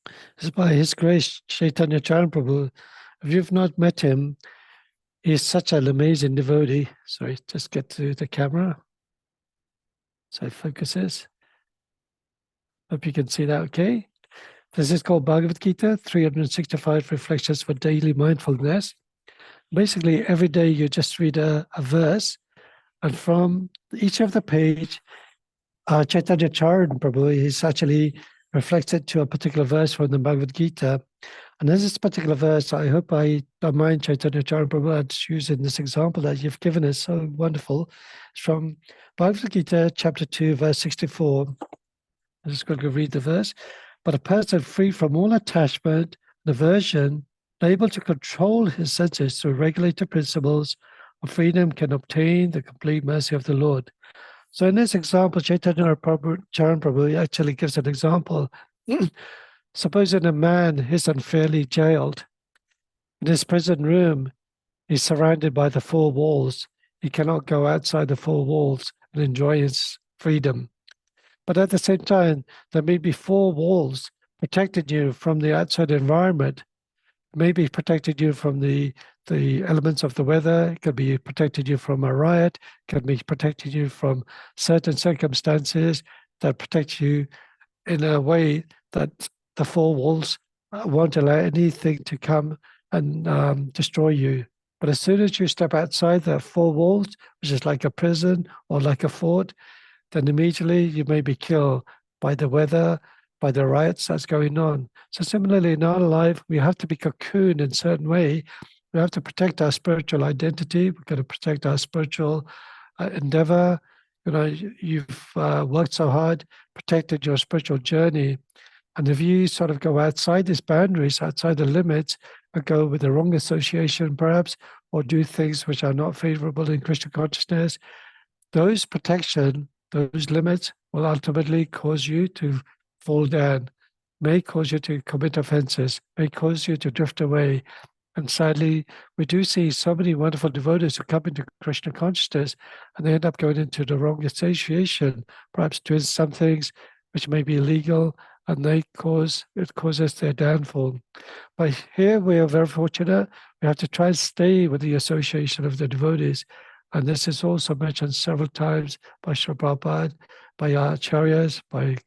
This is by His Grace Chaitanya Charan Prabhu. If you've not met him, he's such an amazing devotee. Sorry, just get to the camera. So it focuses. Hope you can see that okay. This is called Bhagavad Gita, 365 Reflections for Daily Mindfulness. Basically, every day you just read a verse, and from each of the page, Chaitanya Charan Prabhu is actually reflected to a particular verse from the Bhagavad Gita. And in this particular verse, I hope I don't mind Chaitanya Charan Prabhu using this example that you've given us, so wonderful. It's from Bhagavad Gita, chapter 2, verse 64. I'm just going to read the verse. But a person free from all attachment and aversion, able to control his senses through regulated principles of freedom, can obtain the complete mercy of the Lord. So in this example, Chaitanya Charan Prabhu actually gives an example. Supposing a man is unfairly jailed. In his prison room, he's surrounded by the four walls. He cannot go outside the four walls and enjoy his freedom. But at the same time, there may be four walls protecting you from the outside environment, maybe protecting you from the elements of the weather, it could be protecting you from a riot, it could be protecting you from certain circumstances that protect you in a way that the four walls won't allow anything to come and destroy you. But as soon as you step outside the four walls, which is like a prison or like a fort, then immediately you may be killed by the weather, by the riots that's going on. So similarly, in our life, we have to be cocooned in a certain way. We have to protect our spiritual identity. We've got to protect our spiritual endeavor. You've worked so hard, protected your spiritual journey. And if you sort of go outside these boundaries, outside the limits, and go with the wrong association perhaps, or do things which are not favorable in Krishna consciousness, those protection, those limits will ultimately cause you to fall down, may cause you to commit offenses, may cause you to drift away. And sadly, we do see so many wonderful devotees who come into Krishna consciousness and they end up going into the wrong association, perhaps doing some things which may be illegal, and it causes their downfall. But here we are very fortunate. We have to try and stay with the association of the devotees. And this is also mentioned several times by Srila Prabhupada, by our acharyas, by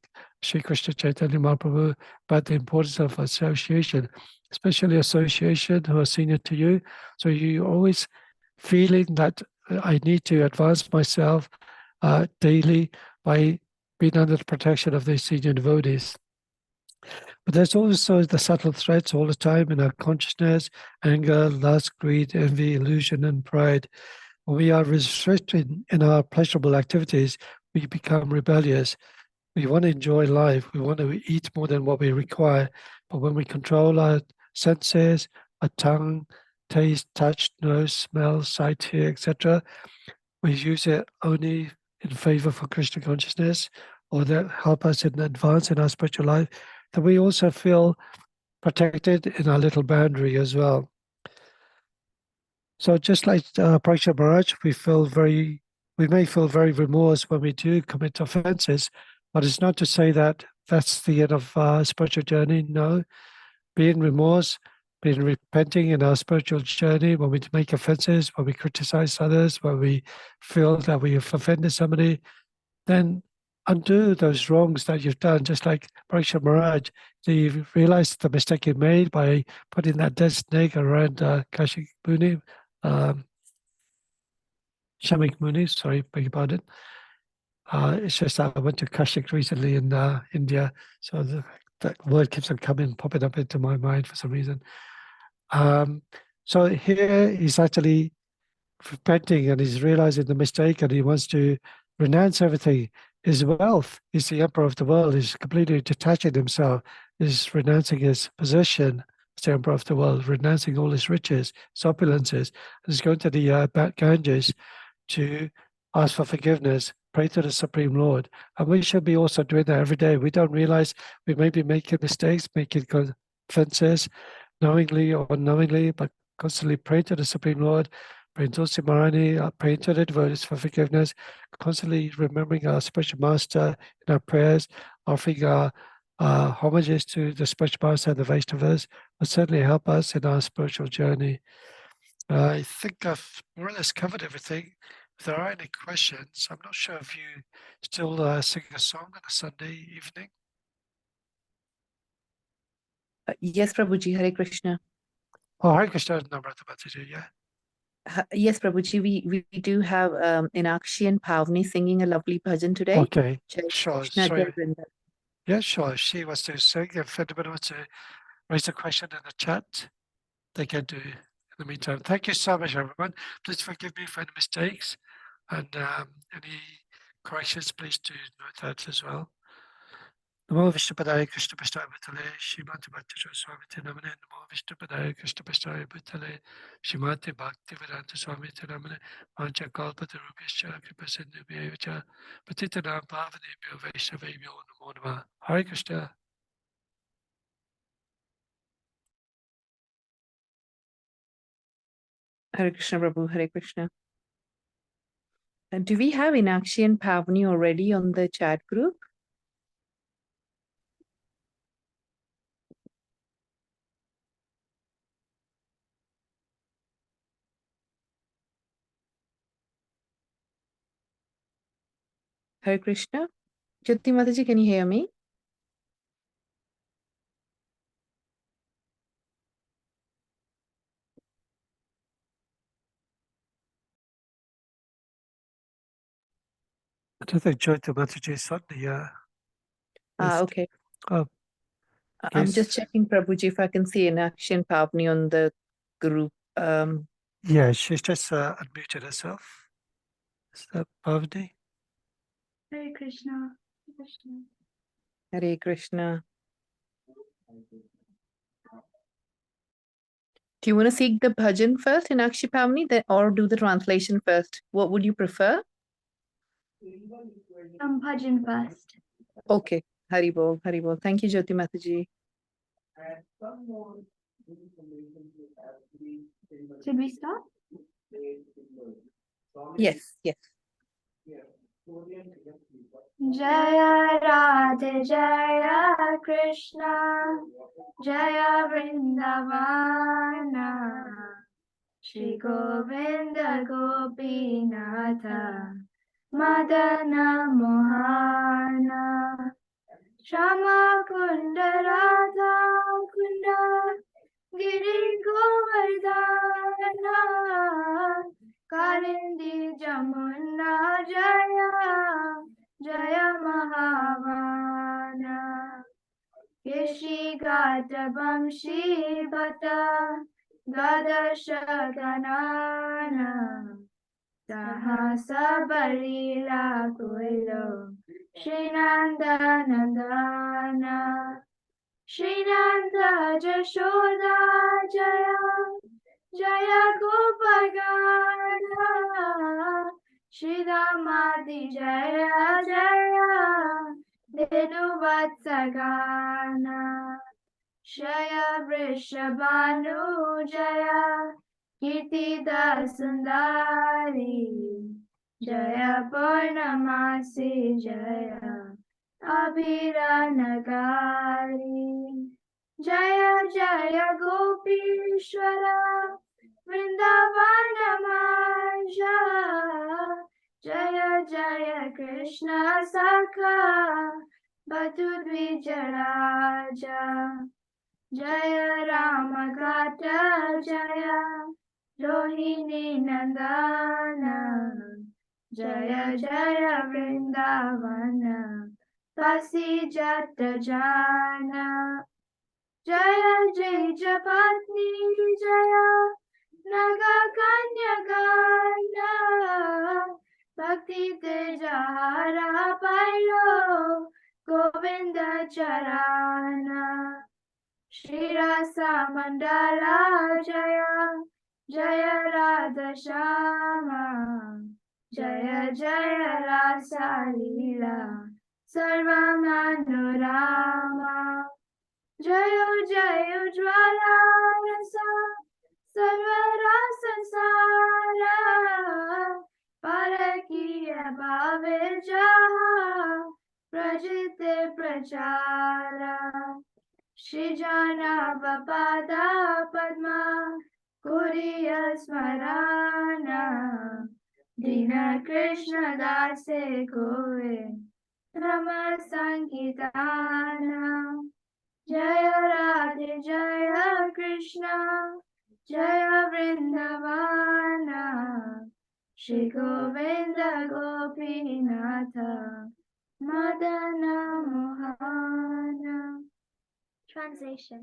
Sri Krishna Chaitanya Mahaprabhu, about the importance of association, especially association who are senior to you. So you always feeling that I need to advance myself daily by being under the protection of the senior devotees. But there's also the subtle threats all the time in our consciousness: anger, lust, greed, envy, illusion, and pride. When we are restricted in our pleasurable activities, we become rebellious. We want to enjoy life. We want to eat more than what we require. But when we control our senses, our tongue, taste, touch, nose, smell, sight, hear, etc., we use it only in favor for Krishna consciousness, or that help us in advance in our spiritual life, then we also feel protected in our little boundary as well. So just like Praksha Maharaj, we may feel very remorse when we do commit offenses, but it's not to say that that's the end of spiritual journey. No, being remorse, being repenting in our spiritual journey, when we make offenses, when we criticize others, when we feel that we have offended somebody, then undo those wrongs that you've done. Just like Praksha Maharaj, you realize the mistake you made by putting that dead snake around Kashik Muni, Shamik Muni, sorry, beg your pardon. It's just that I went to Kashik recently in India, so that word keeps on popping up into my mind for some reason. So here he's actually repenting and he's realizing the mistake and he wants to renounce everything. His wealth, he's the emperor of the world, he's completely detaching himself, he's renouncing his position as the emperor of the world, renouncing all his riches, his opulences, and he's going to the Ganges to ask for forgiveness, pray to the Supreme Lord. And we should be also doing that every day. We don't realize we may be making mistakes, making offenses, knowingly or unknowingly, but constantly pray to the Supreme Lord, praying to Simarani, praying to the devotees for forgiveness, constantly remembering our spiritual master in our prayers, offering our homages to the spiritual master and the Vaishnavas will certainly help us in our spiritual journey. I think I've more or less covered everything. If there are any questions, I'm not sure if you still sing a song on a Sunday evening. Yes, Prabhuji, Hare Krishna. Oh, Hare Krishna, Namrata Bhattaji, yeah. Yes, Prabhuji, we do have Inakshi and Pavni singing a lovely bhajan today. Okay, Jai sure. Krishna, Sorry. Jai Vrinda. Yeah, sure. If she wants to sing, if anybody wants to raise a question in the chat, they can do in the meantime. Thank you so much, everyone. Please forgive me for any mistakes and any corrections, please do note that as well. Namo Vishnupadaya Krishna Prasthaya Bhutale Shrimati Bhakti Swami Namane Namo Vishnupadaya Krishna Prasthaya Bhutale Shrimati Bhakti Vedanta Swami Namane Mancha Kalpatarubhyascha Kripa Sindhubhya Patitanam Bhavanebhyo Vaishnavebhyo Namo Namah. Hare Krishna. Hare Krishna, Prabhu, Hare Krishna. Do we have Inakshi and Pavni already on the chat group? Hare Krishna. Jyoti Mataji, can you hear me? I don't think Jyoti Mataji is on the list. Okay. Oh, I'm please. just checking, Prabhuji, if I can see Inakshi and Pavni on the group. Yeah, she's just unmuted herself. Is that Bhavani? Hare Krishna. Hare Krishna. Do you want to seek the bhajan first, Inakshi Pavni, or do the translation first? What would you prefer? Bhajan first. Okay. Haribol, Haribol. Thank you, Jyoti Mataji. Should we start? Yes, yes. Jaya Radhe Jaya Krishna Jaya Vrindavana Shri Govinda Gopinatha Madana Mohana Shama Kunda Radha Kunda Giri Govardhana Karindi Jamuna Jaya Jaya Mahavana Yeshi Gata Bamshi Bhata Gadasha Ganana Sahasa Balila Kuilo Srinanda Nandana Srinanda Jashoda Jaya Jaya Gopagana Shridamadi Jaya Jaya Denu Vatsagana Shaya Vrishabhanu Jaya Kirtida Sundari, Jaya Purnamasi Jaya, Abhira Nagari, Jaya Jaya Gopishwara, Vrindavana Maja, Jaya Jaya Krishna Sakha, Batudvijaraja, Jaya Ramagata Jaya, Rohini Nandana, Jaya Jaya Vrindavana, Pasi Jata Jana, Jaya Jai Japatni Jaya, Naga Kanya Gana, Bhakti Tejahara Pailo, Govinda Charana, Shri Rasa Mandala Jaya, Jaya Radha Shama, Jaya Jaya Rasa Leela, Sarva Manorama, Jaya Jaya Jwala Rasa, Sarva Rasa Sara, Parakiya Bhave Jaha, Prajite Prachara, Shrijana Bapada Padma, Kuriya Smarana, Dina Krishna Dase Kove, Rama Sankitana, Jaya Radhe Jaya Krishna, Jaya Vrindavana, Shri Govinda Gopinatha, Madana Mohana. Translation.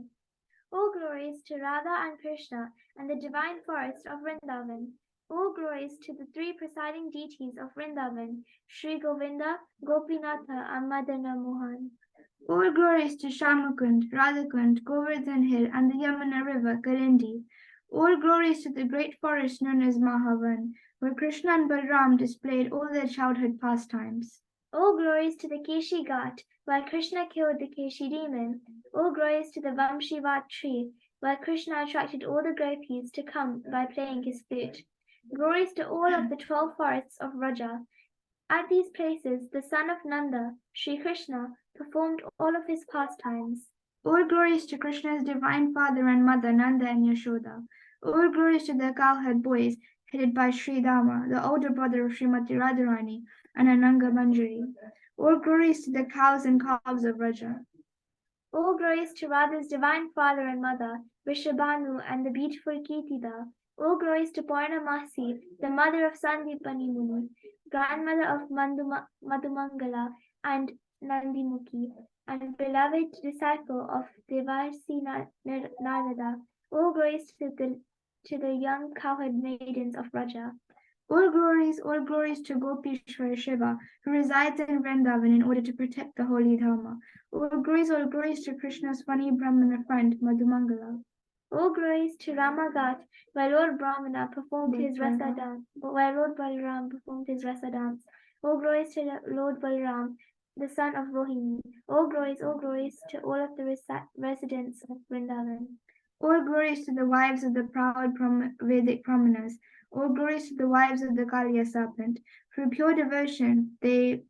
All glories to Radha and Krishna and the divine forest of Vrindavan. All glories to the three presiding deities of Vrindavan, Shri Govinda, Gopinatha, and Madana Mohan. All glories to Shamakund, Radhakund, Govardhan Hill, and the Yamuna River, Kalindi. All glories to the great forest known as Mahavan, where Krishna and Balram displayed all their childhood pastimes. All glories to the Keshi Ghat, where Krishna killed the Keshi demon. All glories to the Vamshivat tree, where Krishna attracted all the gopis to come by playing his flute. Glories to all of the 12 forests of Raja. At these places, the son of Nanda, Sri Krishna, performed all of his pastimes. All glories to Krishna's divine father and mother, Nanda and Yashoda. All glories to the cowherd boys, headed by Sri Dama, the older brother of Srimati Radharani and Ananga Manjari. All glories to the cows and calves of Raja. All glories to Radha's divine father and mother, Vrishabhanu and the beautiful Kirtida. All glories to Purnamasi, the mother of Sandipani Muni, grandmother of Madhumangala and Nandimukhi, and beloved disciple of Devarsi Narada. All glories to the young cowherd maidens of Raja. All glories to Gopishwara Shiva, who resides in Vrindavan in order to protect the holy Dharma. All glories to Krishna's funny Brahmana friend, Madhumangala. All glories to Ramaghat, where Lord Brahmana performed his rasa dance, where Lord Balaram performed his rasa dance. All glories to Lord Balaram, the son of Rohini. All glories to all of the residents of Vrindavan. All glories to the wives of the proud Vedic Brahmanas. All glories to the wives of the Kaliya serpent. Through pure devotion, they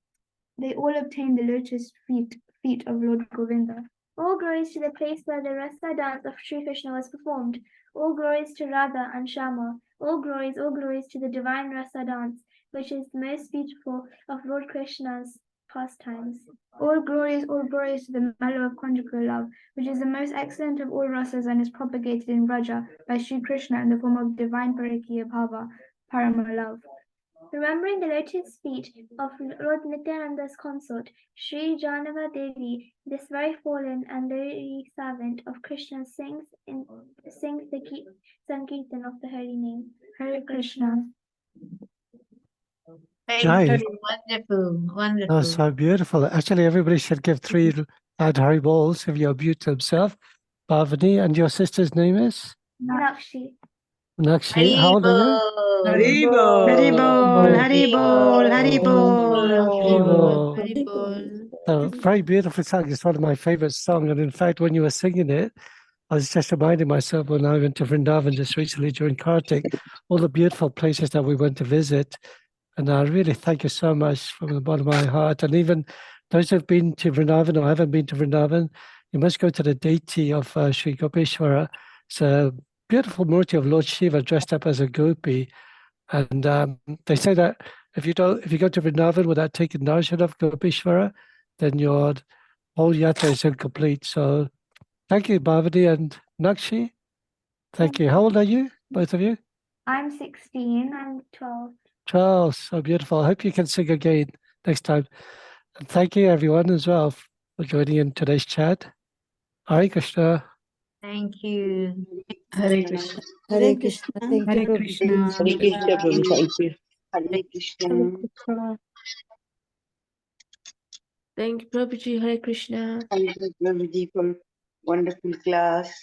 all obtained the lotus feet of Lord Govinda. All glories to the place where the rasa dance of Sri Krishna was performed. All glories to Radha and Shama. All glories to the divine rasa dance, which is the most beautiful of Lord Krishna's pastimes. All glories to the mellow of conjugal love, which is the most excellent of all rasas and is propagated in Vraja by Sri Krishna in the form of divine Parakya Bhava, Parama love. Remembering the lotus feet of Lord Nityananda's consort, Sri Janava Devi, this very fallen and lowly servant of Krishna sings the Sankirtan of the holy name. Hare Krishna. Thank Jai. you. Wonderful. Oh, so beautiful. Actually, everybody should give 3 loud Hari balls if you'll mute themselves. Bhavani, and your sister's name is? Nakshi. Nakshi. How old are you? Haribol. Haribol, Haribol. Haribol. So, very beautiful song. It's one of my favorite songs. And in fact, when you were singing it, I was just reminding myself when I went to Vrindavan just recently during Kartik, all the beautiful places that we went to visit. And I really thank you so much from the bottom of my heart. And even those who've been to Vrindavan or haven't been to Vrindavan, you must go to the deity of Sri Gopeshwara. It's a beautiful murti of Lord Shiva dressed up as a gopi. And they say that if you go to Vrindavan without taking darshan of Gopeshwara, then your whole yatra is incomplete. So thank you, Bhavani and Nakshi. Thank you. How old are you, both of you? I'm 16, I'm 12. 12. So beautiful. I hope you can sing again next time. And thank you, everyone, as well, for joining in today's chat. Hare Krishna. Thank you. Hare Krishna. Hare Krishna. Thank you, Hare Prabhuji. Krishna. Hare Krishna, Prabhu. Thank you. Hare Krishna. Thank you, Prabhuji. Hare Krishna. Thank you, Prabhuji, for wonderful class.